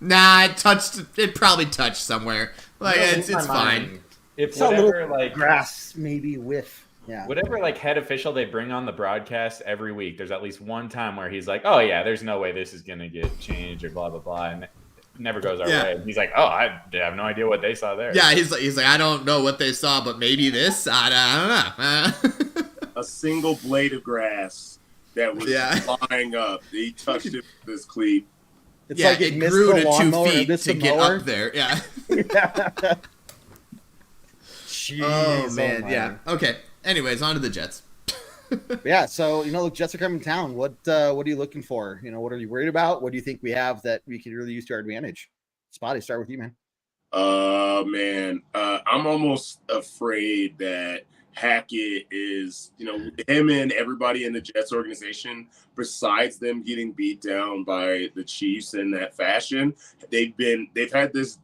"Nah, it probably touched somewhere. Like it's fine." If whatever like grass maybe with whatever like head official they bring on the broadcast every week, there's at least one time where he's like, "Oh yeah, there's no way this is gonna get changed or blah blah blah," and never goes our way. He's like, "Oh, I have no idea what they saw there." Yeah, he's like, I don't know what they saw, but maybe this. I don't know. A single blade of grass that was flying up. He touched it with his cleat. It's like it grew to 2 feet to get up there. Yeah. Jeez, oh man, yeah. Okay. Anyways, on to the Jets. So look, Jets are coming to town. What are you looking for? What are you worried about? What do you think we have that we could really use to our advantage? Spotty, start with you, man. I'm almost afraid that Hackett is, him and everybody in the Jets organization, besides them getting beat down by the Chiefs in that fashion, they've had this.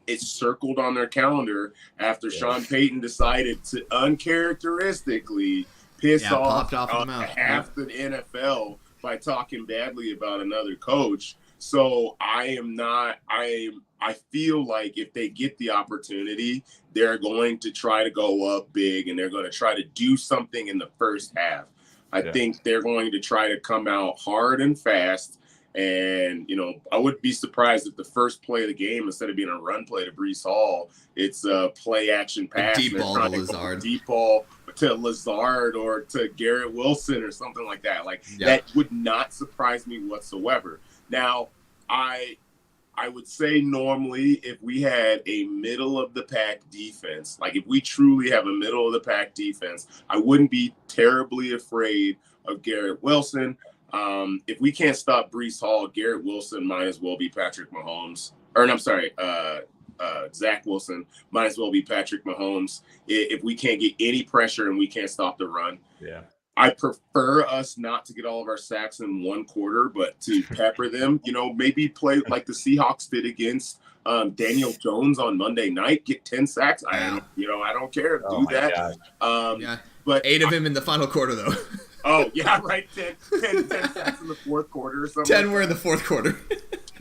It's circled on their calendar after Sean Payton decided to uncharacteristically piss off half the NFL by talking badly about another coach. So I feel like if they get the opportunity, they're going to try to go up big and they're going to try to do something in the first half. I think they're going to try to come out hard and fast. And, I wouldn't be surprised if the first play of the game, instead of being a run play to Breece Hall, it's a play action pass. Deep ball to Lazard. Deep ball to Lazard or to Garrett Wilson or something like that. That would not surprise me whatsoever. Now, I would say normally if we had a middle of the pack defense, like if we truly have a middle of the pack defense, I wouldn't be terribly afraid of Garrett Wilson. If we can't stop Breece Hall, Garrett Wilson might as well be Patrick Mahomes. Zach Wilson might as well be Patrick Mahomes if we can't get any pressure and we can't stop the run. Yeah. I prefer us not to get all of our sacks in one quarter, but to pepper them, maybe play like the Seahawks did against Daniel Jones on Monday night, get 10 sacks. I don't care. Do that. But 8 of them in the final quarter, though. Oh, yeah, right. 10 sacks in the fourth quarter or something. 10 were in the fourth quarter.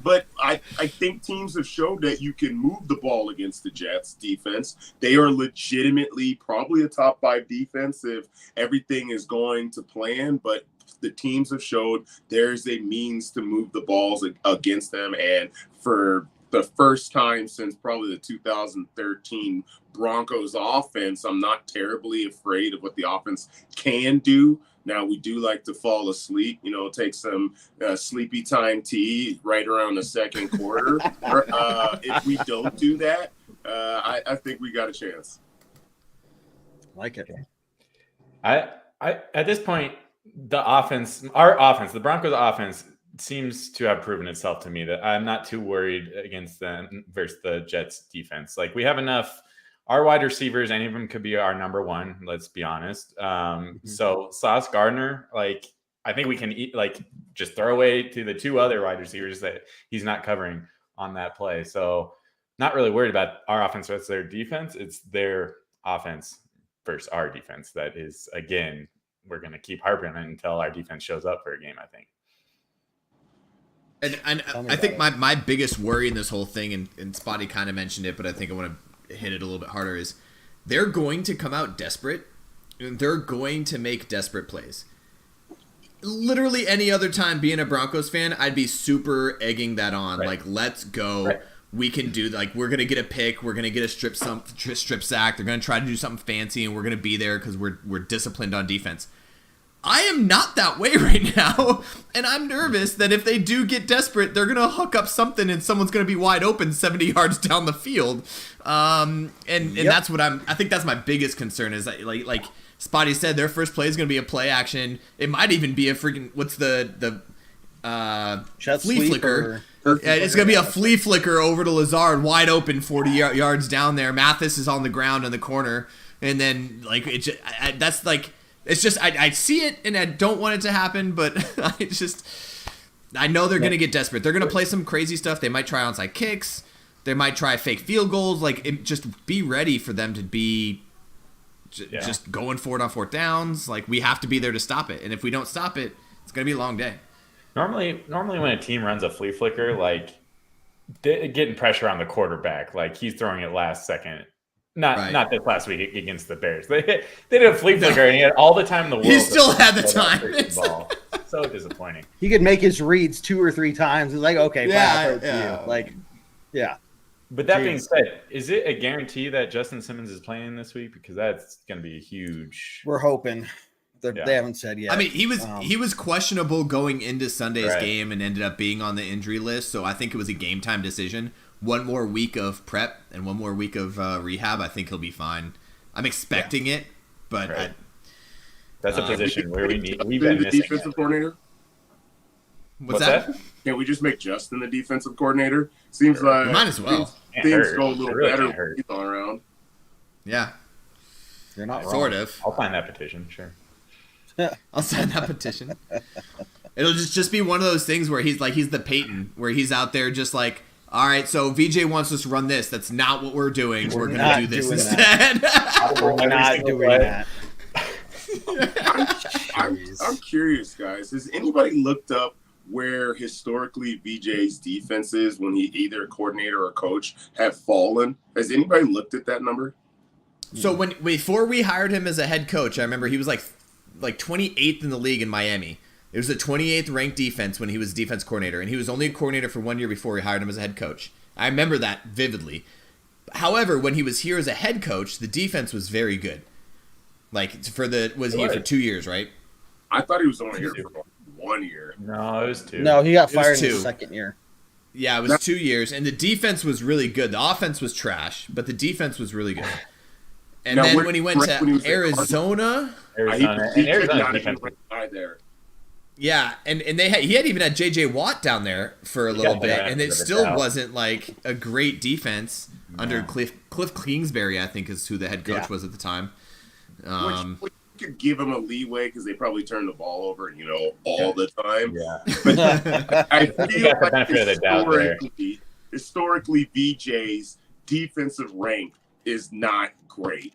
But I think teams have showed that you can move the ball against the Jets defense. They are legitimately probably a top 5 defense if everything is going to plan. But the teams have showed there's a means to move the balls against them. And for the first time since probably the 2013 Broncos offense, I'm not terribly afraid of what the offense can do. Now, we do like to fall asleep, take some sleepy time tea right around the second quarter. If we don't do that, I think we got a chance. Like it. I at this point, the Broncos offense seems to have proven itself to me that I'm not too worried against them versus the Jets defense. Like, we have enough. Our wide receivers, any of them could be our number one, let's be honest. So Sauce Gardner, I think we can just throw away to the 2 other wide receivers that he's not covering on that play. So not really worried about our offense versus their defense. It's their offense versus our defense. That is, again, we're going to keep harping on it until our defense shows up for a game, I think. And I think my biggest worry in this whole thing, and Spotty kind of mentioned it, but I think I want to hit it a little bit harder, is they're going to come out desperate, and they're going to make desperate plays. Literally any other time being a Broncos fan, I'd be super egging that on. Right. Let's go. Right. We can do, we're going to get a pick. We're going to get a strip sack. They're going to try to do something fancy, and we're going to be there because we're disciplined on defense. I am not that way right now, and I'm nervous that if they do get desperate, they're going to hook up something and someone's going to be wide open 70 yards down the field. And that's what I think that's my biggest concern is that, like Spotty said, their first play is going to be a play action. It might even be a freaking, what's the flea flicker. It's going to be a flea flicker over to Lazard, wide open 40 yards down there. Mathis is on the ground in the corner. And then, it's just I see it and I don't want it to happen, but I know they're going to get desperate. They're going to play some crazy stuff. They might try onside kicks. They might try fake field goals. Just be ready for them to be just going for it on 4th downs. We have to be there to stop it. And if we don't stop it, it's going to be a long day. Normally when a team runs a flea flicker, getting pressure on the quarterback, he's throwing it last second. Not this last week against the Bears. They did a flea flicker and he had all the time in the world. He still had the time. Ball. So disappointing. He could make his reads 2 or 3 times. It's okay, yeah. But that being said, is it a guarantee that Justin Simmons is playing this week? Because that's going to be huge. We're hoping. They haven't said yet. I mean, he was questionable going into Sunday's game and ended up being on the injury list. So I think it was a game time decision. 1 more week of prep and 1 more week of rehab, I think he'll be fine. I'm expecting it, but that's a position where we've been the defensive coordinator. What's that? Can't we just make Justin the defensive coordinator? Seems like might as well. Things go a little better when he's all around. Yeah, you're not wrong. Sort of. I'll sign that petition. Sure. I'll sign that petition. It'll just be one of those things where he's the Peyton, where he's out there just all right, so VJ wants us to run this. That's not what we're doing. We're going to do this instead. We're not doing that. I'm curious, guys. Has anybody looked up where historically VJ's defenses, when he either coordinator or coach, have fallen? Has anybody looked at that number? So before we hired him as a head coach, I remember he was like 28th in the league in Miami. It was the 28th ranked defense when he was defense coordinator, and he was only a coordinator for 1 year before we hired him as a head coach. I remember that vividly. However, when he was here as a head coach, the defense was very good. Was he here for 2 years, right? I thought he was only here for 1 year. No, it was 2. No, he got fired in his second year. Yeah, it was 2 years, and the defense was really good. The offense was trash, but the defense was really good. And then when he went to Arizona, there. Yeah, and he had even had J.J. Watt down there for a little bit, and it still wasn't a great defense under Cliff Kingsbury, I think is who the head coach was at the time. Which could give them a leeway because they probably turn the ball over, all the time. Yeah. But I feel got the benefit of the doubt there. Historically, VJ's defensive rank is not great.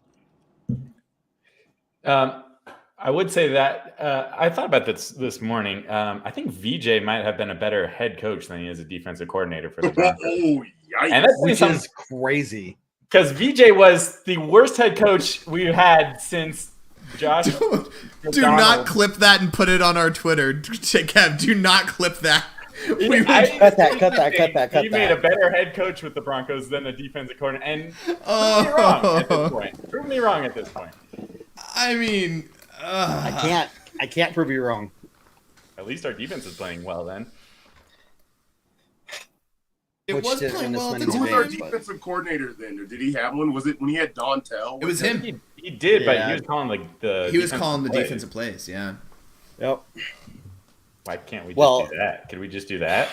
I would say that I thought about this morning. I think VJ might have been a better head coach than he is a defensive coordinator for the Broncos. Oh, yikes. And that's Which is crazy. Because VJ was the worst head coach we've had since Josh. Do not clip that and put it on our Twitter. Kev, do not clip that. Cut that. He made a better head coach with the Broncos than a defensive coordinator. And prove me wrong at this point. I mean, I can't prove you wrong. At least our defense is playing well then. it was playing well at the Who was our time. defensive coordinator then? Or did he have one? Was it when he had Dontel? It was him. He did, but Yeah. he was calling the defensive defensive plays. plays, yeah. Yep. Why can't we just do that? Could we just do that?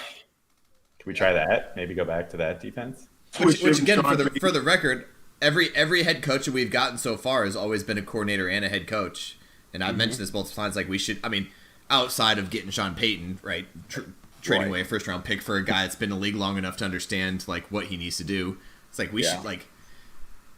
Could we try that? Maybe go back to that defense? Which again, for the record, every head coach that we've gotten so far has always been a coordinator and a head coach. And I've mentioned this multiple times. Like, we should, outside of getting Sean Payton, right, trading away a first round pick for a guy that's been in the league long enough to understand like what he needs to do. It's like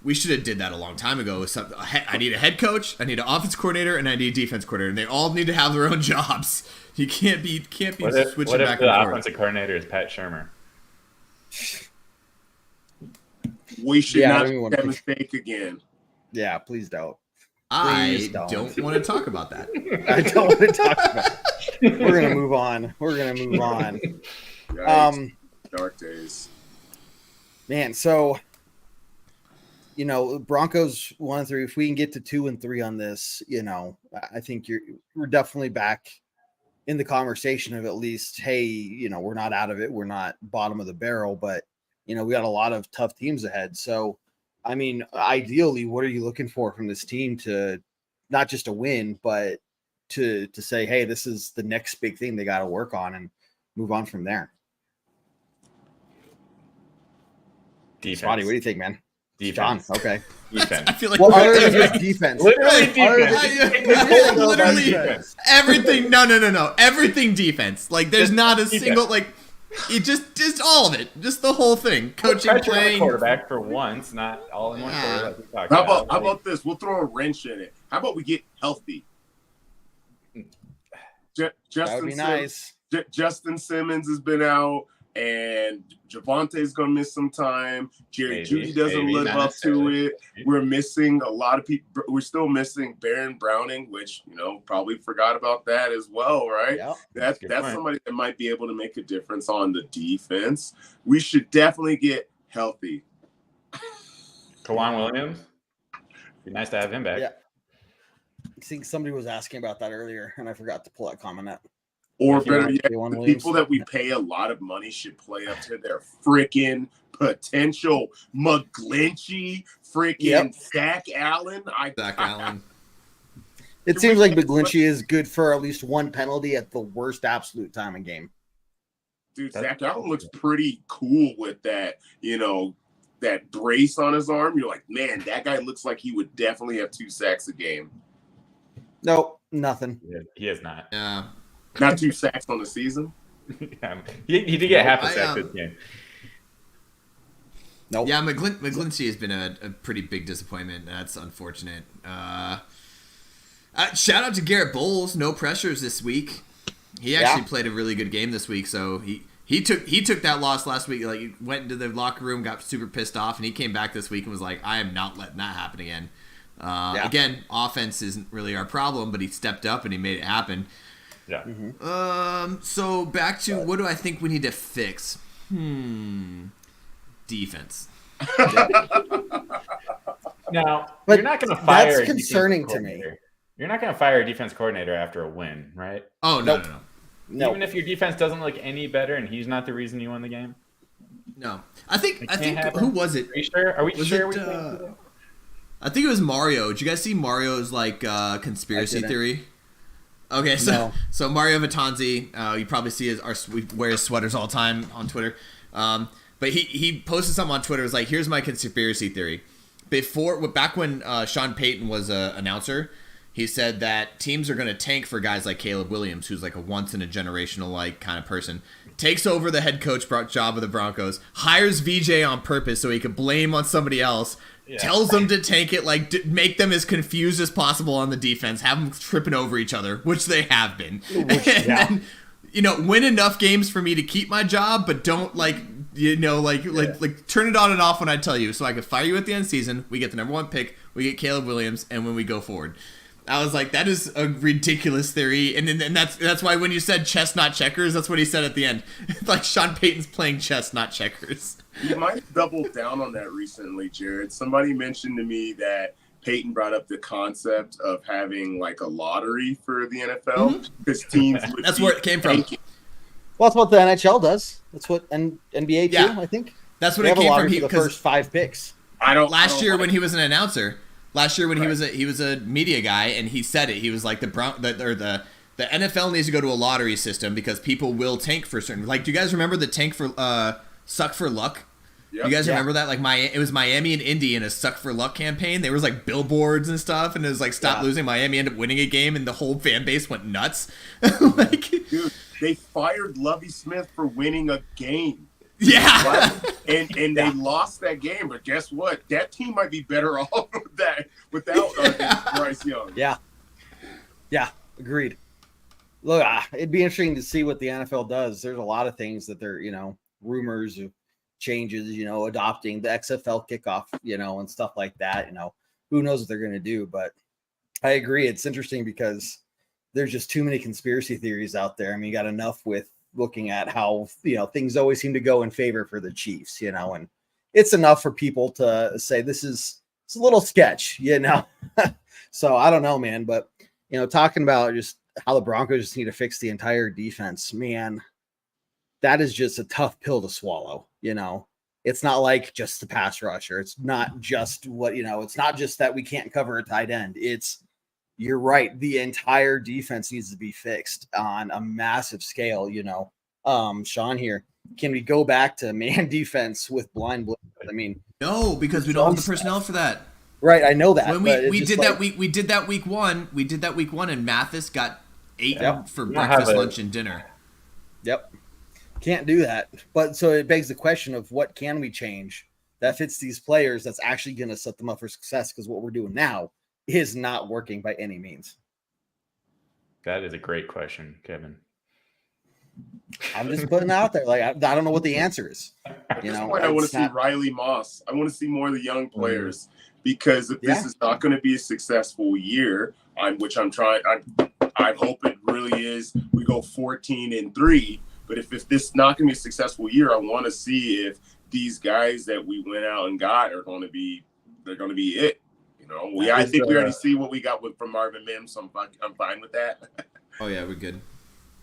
we should have did that a long time ago. I need a head coach, I need an offense coordinator, and I need a defense coordinator, and they all need to have their own jobs. You can't be switching What back if and the forth. offensive coordinator is Pat Shermer? We should Yeah, I not don't make want that to- mistake again. Yeah, please don't. I don't. don't want to talk about that. I don't want to talk about it. We're gonna move on. Yikes. Dark days. Man, so Broncos 1-3. If we can get to 2-3 on this, I think we're definitely back in the conversation of at least, hey, we're not out of it. We're not bottom of the barrel, but we got a lot of tough teams ahead. So, ideally, what are you looking for from this team to not just a win, but to say, hey, this is the next big thing they got to work on and move on from there? Defense. Spotty, what do you think, man? Defense. John, okay. Defense. I feel like Well, we're- other than just defense. Literally defense. Literally everything. No. Everything defense. Like, there's not a Defense. single it just all of it. Just the whole thing. Coaching, Pressure on the playing. quarterback for once, not all in one quarter like we talked How about. about this? We'll throw a wrench in it. How about we get healthy? That would be nice. Justin Simmons has been out, and Javante's going to miss some time. Jerry Jeudy doesn't live not up to necessarily. it. We're missing a lot of people. We're still missing Baron Browning, which, probably forgot about that as well, right? Yep. That's Good point. somebody that might be able to make a difference on the defense. We should definitely get healthy. Kawan Williams. Be nice to have him back. Yeah. I think somebody was asking about that earlier, and I forgot to pull that comment up. Or If you better want yet, K'Waun the Williams. people that we pay a lot of money should play up to their freaking potential. McGlinchey, freaking Yep. Zach Allen. Zach Allen. It seems like McGlinchey is good for at least one penalty at the worst absolute time in game. Dude, Zach Allen looks pretty cool with that, that brace on his arm. You're like, man, that guy looks like he would definitely have 2 sacks a game. Nope, nothing. He is not. Yeah. Not 2 sacks on the season. He did get half a I, sack this game. Nope. Yeah, McGlinchey has been a pretty big disappointment. That's unfortunate. Shout out to Garrett Bowles. No pressures this week. He actually played a really good game this week. So he took that loss last week. Like, he went into the locker room, got super pissed off, and he came back this week and was like, "I am not letting that happen again." Again, offense isn't really our problem, but he stepped up and he made it happen. Yeah. So back to what do I think we need to fix? Defense. Now, But you're not going to fire. that's a defensive concerning to me. coordinator. You're not going to fire a defense coordinator after a win, right? Oh, no. No. Even if your defense doesn't look any better and he's not the reason you won the game. No. I think happen. who was it? Are you sure? Are we Was sure? it, I think it was Mario. Did you guys see Mario's conspiracy I didn't. theory? Okay, so No. so Mario Vitanzi, you probably see we wear his sweaters all the time on Twitter. But he posted something on Twitter. It was like, here's my conspiracy theory. Back when Sean Payton was an announcer, he said that teams are going to tank for guys like Caleb Williams, who's like a once-in-a-generational like kind of person. Takes over the head coach job of the Broncos, hires VJ on purpose so he could blame on somebody else, tells them to tank it, like make them as confused as possible on the defense, have them tripping over each other, which they have been. Then, win enough games for me to keep my job, but don't like turn it on and off when I tell you, so I could fire you at the end of the season. We get the number 1 pick, we get Caleb Williams, and when we go forward. I was like, that is a ridiculous theory, and that's why when you said chess, not checkers, that's what he said at the end. Like Sean Payton's playing chess, not checkers. You might double down on that recently, Jared. Somebody mentioned to me that Payton brought up the concept of having like a lottery for the NFL because teams would that's where it came from. Well, that's what the NHL does. That's what NBA too, I think. That's what they it came from. For the first 5 picks. Last year when he was an announcer, he was a media guy, and he said it. He was like the NFL needs to go to a lottery system because people will tank for certain. Like, do you guys remember the tank for suck for luck? Yep. You guys remember that? Like it was Miami and Indy in a suck for luck campaign. There was like billboards and stuff, and it was like stop losing. Miami ended up winning a game, and the whole fan base went nuts. Dude, they fired Lovie Smith for winning a game. Yeah, and they lost that game, but guess what? That team might be better off with that without Bryce Young. Yeah, agreed. Look, it'd be interesting to see what the NFL does. There's a lot of things that they're rumors of changes, adopting the XFL kickoff, and stuff like that. Who knows what they're going to do? But I agree, it's interesting because there's just too many conspiracy theories out there. I mean, you got enough with looking at how things always seem to go in favor for the Chiefs, and it's enough for people to say it's a little sketch, So I don't know, man, but talking about just how the Broncos just need to fix the entire defense, man, that is just a tough pill to swallow. It's not like just the pass rusher. It's not just it's not just that we can't cover a tight end. You're right. The entire defense needs to be fixed on a massive scale, Sean here. Can we go back to man defense with blind blitz? I mean, no, because we don't have the personnel for that. Right, I know that. When we did that week one, and Mathis got 8 for breakfast, lunch, and dinner. Yep. Can't do that. But so it begs the question of what can we change that fits these players that's actually going to set them up for success, because what we're doing now is not working by any means. That is a great question, Kevin. I'm just putting it out there. Like, I don't know what the answer is. I want to see Riley Moss. I want to see more of the young players, because if this is not going to be a successful year, which I'm I hope it really is. We go 14-3, but if this is not going to be a successful year, I want to see if these guys that we went out and got are going to be it. I think we already see what we got from Marvin Mims, so I'm fine with that. Oh yeah, we're good.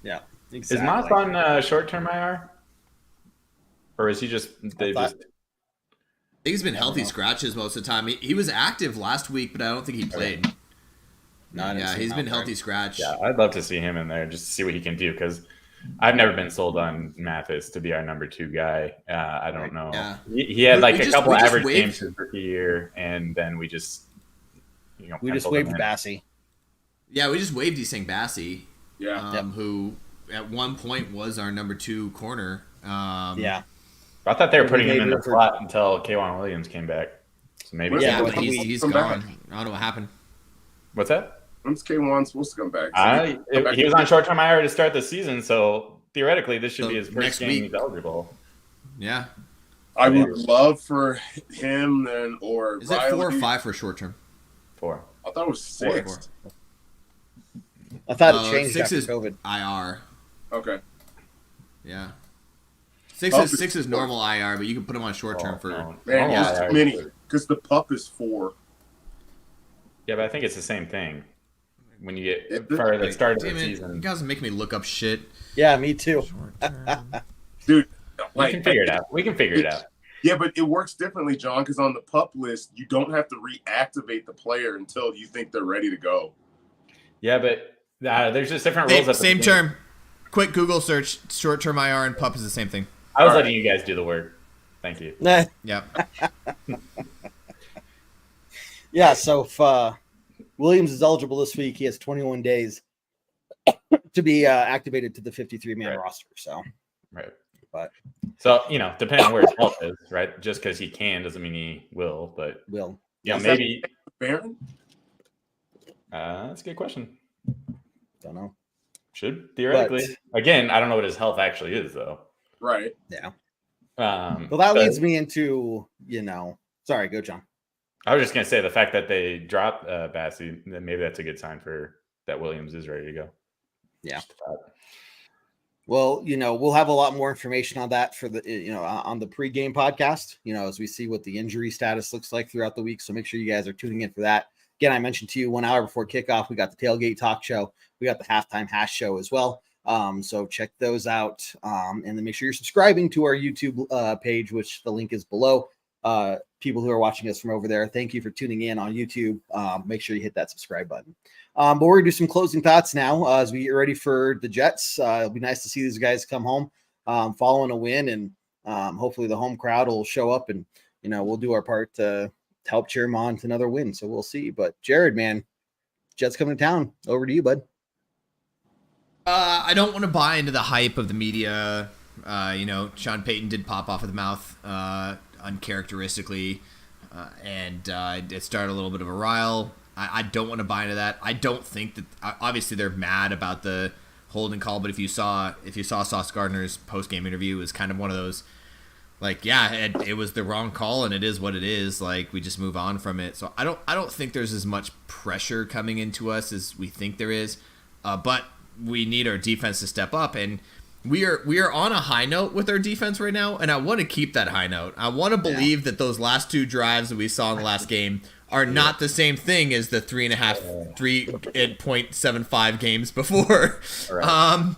Yeah, exactly. Is Moss on short-term IR, or is he just? I think he's been healthy scratches most of the time. He was active last week, but I don't think he played. He's been healthy scratch. Yeah, I'd love to see him in there just to see what he can do, because I've never been sold on Mathis to be our number 2 guy. I don't know. Yeah. He had a couple average games his rookie year, and then we just waived Bassey. Yeah, we just waived Essang Bassey. Yeah. Who at one point was our number 2 corner. I thought they were putting him in the slot until K'Wan Williams came back. So maybe but he's gone. Back. I don't know what happened. What's that? When's K'Wan supposed to come back? He was on short-term IR to start the season, so theoretically this should be his first game he's eligible. Yeah. I would love for him then, or is that 4 or 5 for short-term? 4. I thought it was 6. 4. I thought it changed 6 after is COVID. IR. Okay. Yeah. 6 is normal IR, but you can put him on short-term for. Man, there's too many, because the pup is 4. Yeah, but I think it's the same thing. When you get for the start of the season. You guys are making me look up shit. Yeah, me too. Dude, we can figure it out. Yeah, but it works differently, John, because on the pup list, you don't have to reactivate the player until you think they're ready to go. Yeah, but there's just different rules. Same term. Quick Google search, short-term IR and pup is the same thing. I was letting you guys do the work. Thank you. Yeah. Yeah, so if Williams is eligible this week. He has 21 days to be activated to the 53-man roster. So, right. But so, depending on where his health is, right? Just because he can doesn't mean he will. But maybe. Baron? That's a good question. Don't know. Should theoretically. Again, I don't know what his health actually is, though. Right. Yeah. Well, that leads me into, sorry, go John. I was just going to say the fact that they dropped Bassey, then maybe that's a good sign for that Williams is ready to go. Yeah. Well, we'll have a lot more information on that for the, on the pregame podcast, as we see what the injury status looks like throughout the week. So make sure you guys are tuning in for that. Again, I mentioned to you 1 hour before kickoff, we got the tailgate talk show. We got the halftime hash show as well. So check those out. And then make sure you're subscribing to our YouTube page, which the link is below. People who are watching us from over there, thank you for tuning in on YouTube. Make sure you hit that subscribe button. But we're gonna do some closing thoughts now as we get ready for the Jets. It'll be nice to see these guys come home following a win, and hopefully the home crowd will show up, and we'll do our part to help cheer them on to another win. So we'll see. But Jared, man, Jets coming to town. Over to you, bud. I don't want to buy into the hype of the media. Sean Payton did pop off of the mouth uncharacteristically, and it started a little bit of a rile. I don't want to buy into that. I don't think that obviously they're mad about the holding call, but if you saw Sauce Gardner's post-game interview, it was kind of one of those it was the wrong call and it is what it is. Like, we just move on from it. So I don't think there's as much pressure coming into us as we think there is. But we need our defense to step up, and we are on a high note with our defense right now, and I want to keep that high note. I want to believe that those last two drives that we saw in the last game are not the same thing as the 3.75 games before. Right.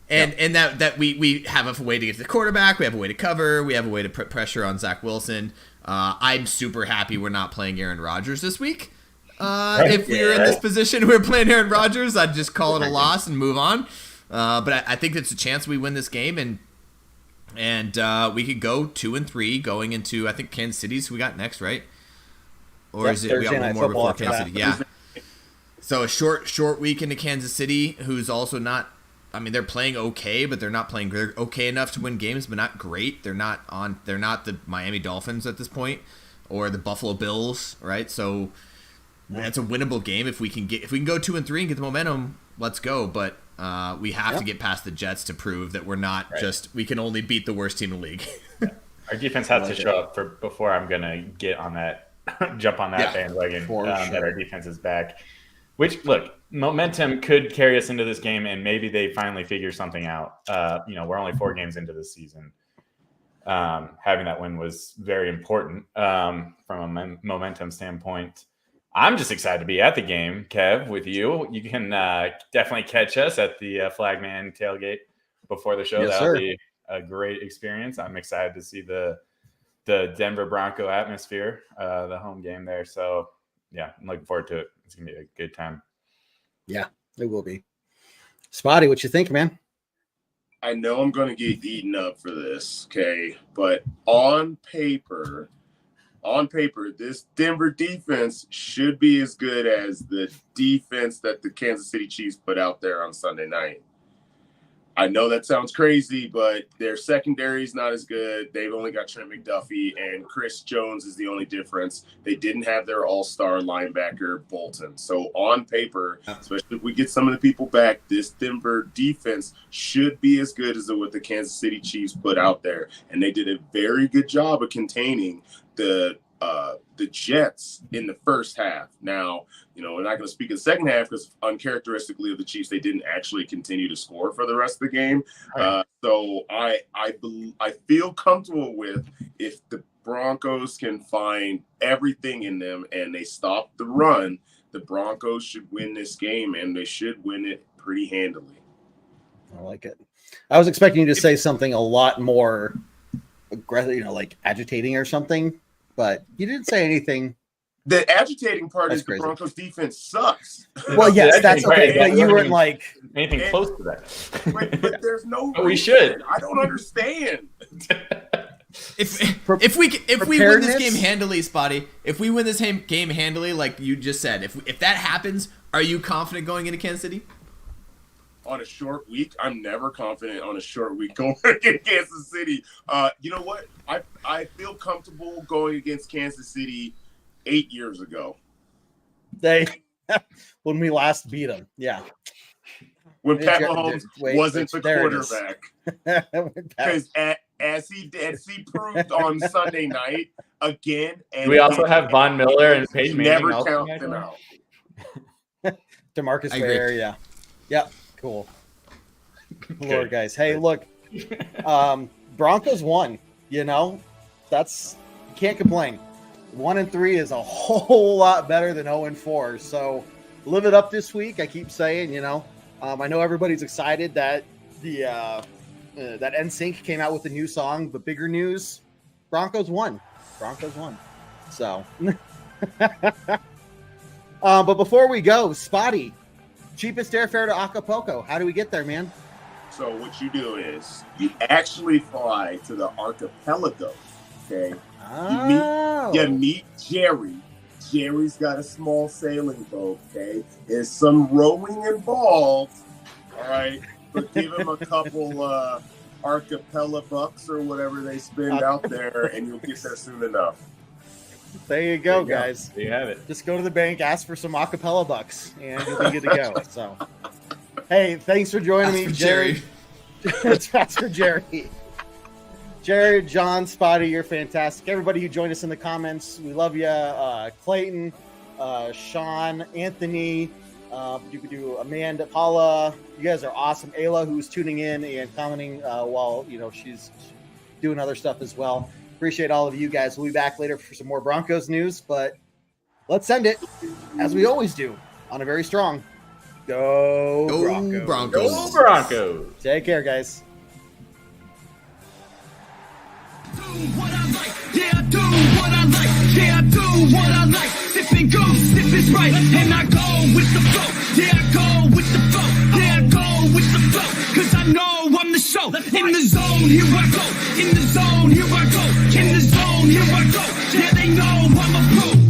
And that we have a way to get to the quarterback, we have a way to cover, we have a way to put pressure on Zach Wilson. I'm super happy we're not playing Aaron Rodgers this week. If we were in this position, we were playing Aaron Rodgers, I'd just call it a loss and move on. But I think it's a chance we win this game, and we could go 2-3 going into, I think, Kansas City's who we got next, right? Or is it we got one more before Kansas City? Yeah. So a short week into Kansas City, who's also not. I mean, they're playing okay, but they're not playing. They're okay enough to win games, but not great. They're not the Miami Dolphins at this point, or the Buffalo Bills, right? So that's a winnable game if we can go 2-3 and get the momentum. Let's go. But we have to get past the Jets to prove that we're not we can only beat the worst team in the league. Our defense has to show up before I'm gonna get on that. Jump on that bandwagon that our defense is back. Which, look, momentum could carry us into this game, and maybe they finally figure something out. We're only 4 games into this season. Having that win was very important from a momentum standpoint. I'm just excited to be at the game, Kev, with you. You can definitely catch us at the Flagman tailgate before the show. Yes, That'll be a great experience. I'm excited to see the Denver Bronco atmosphere, the home game there. So, yeah, I'm looking forward to it. It's going to be a good time. Yeah, it will be. Spotty, what you think, man? I know I'm going to get eaten up for this, okay? But on paper, this Denver defense should be as good as the defense that the Kansas City Chiefs put out there on Sunday night. I know that sounds crazy, but their secondary is not as good. They've only got Trent McDuffie, and Chris Jones is the only difference. They didn't have their all-star linebacker, Bolton. So on paper, especially if we get some of the people back, this Denver defense should be as good as what the Kansas City Chiefs put out there. And they did a very good job of containing the Jets in the first half. Now, we're not going to speak in the second half because uncharacteristically of the Chiefs, they didn't actually continue to score for the rest of the game. So I feel comfortable with if the Broncos can find everything in them and they stop the run, the Broncos should win this game, and they should win it pretty handily. I like it. I was expecting you to say something a lot more aggressive, like agitating or something. But you didn't say anything. The agitating part is crazy. The Broncos defense sucks. Well, yes, that's okay. But you weren't like anything close to that. But there's no. We should. I don't understand. If we win this game handily, Spotty, if we win this game handily, like you just said, if that happens, are you confident going into Kansas City? On a short week, I'm never confident on a short week going against Kansas City. You know what? I feel comfortable going against Kansas City 8 years ago. When we last beat them, yeah. When Pat Mahomes wasn't the quarterback. Because as he proved on Sunday night, again. And we also have Von Miller and Peyton Manning. Never count them out. DeMarcus Ware, yeah. Yep, cool. Lord, guys. Hey, look, Broncos won. You know, you can't complain. 1-3 is a whole lot better than 0-4. So live it up this week. I keep saying, you know, I know everybody's excited that that NSYNC came out with a new song, but bigger news, Broncos won. So, but before we go, Spotty, cheapest airfare to Acapulco. How do we get there, man? So what you do is you actually fly to the archipelago, okay? Oh. You meet Jerry. Jerry's got a small sailing boat, okay? There's some rowing involved, all right? But give him a couple archipelago bucks or whatever they spend out there, and you'll get there soon enough. There you go, guys. There you have it. Just go to the bank, ask for some acapella bucks, and you'll be good to go. So, hey, thanks for joining me, Jerry. That's for Jerry. Jared, John, Spotty, you're fantastic. Everybody who joined us in the comments, we love you. Clayton, Sean, Anthony, Amanda, Paula, you guys are awesome. Ayla, who's tuning in and commenting while she's doing other stuff as well. Appreciate all of you guys. We'll be back later for some more Broncos news, but let's end it as we always do on a very strong Go Broncos. Go Broncos. Take care, guys. What I like, yeah, I do what I like, yeah, I do what I like. Sipping goose, if it's right, and I go with the flow, yeah, I go with the flow, yeah, I go with the flow, cause I know I'm the show. In the zone, here I go, in the zone, here I go, in the zone, here I go, yeah, they know I'm a pro.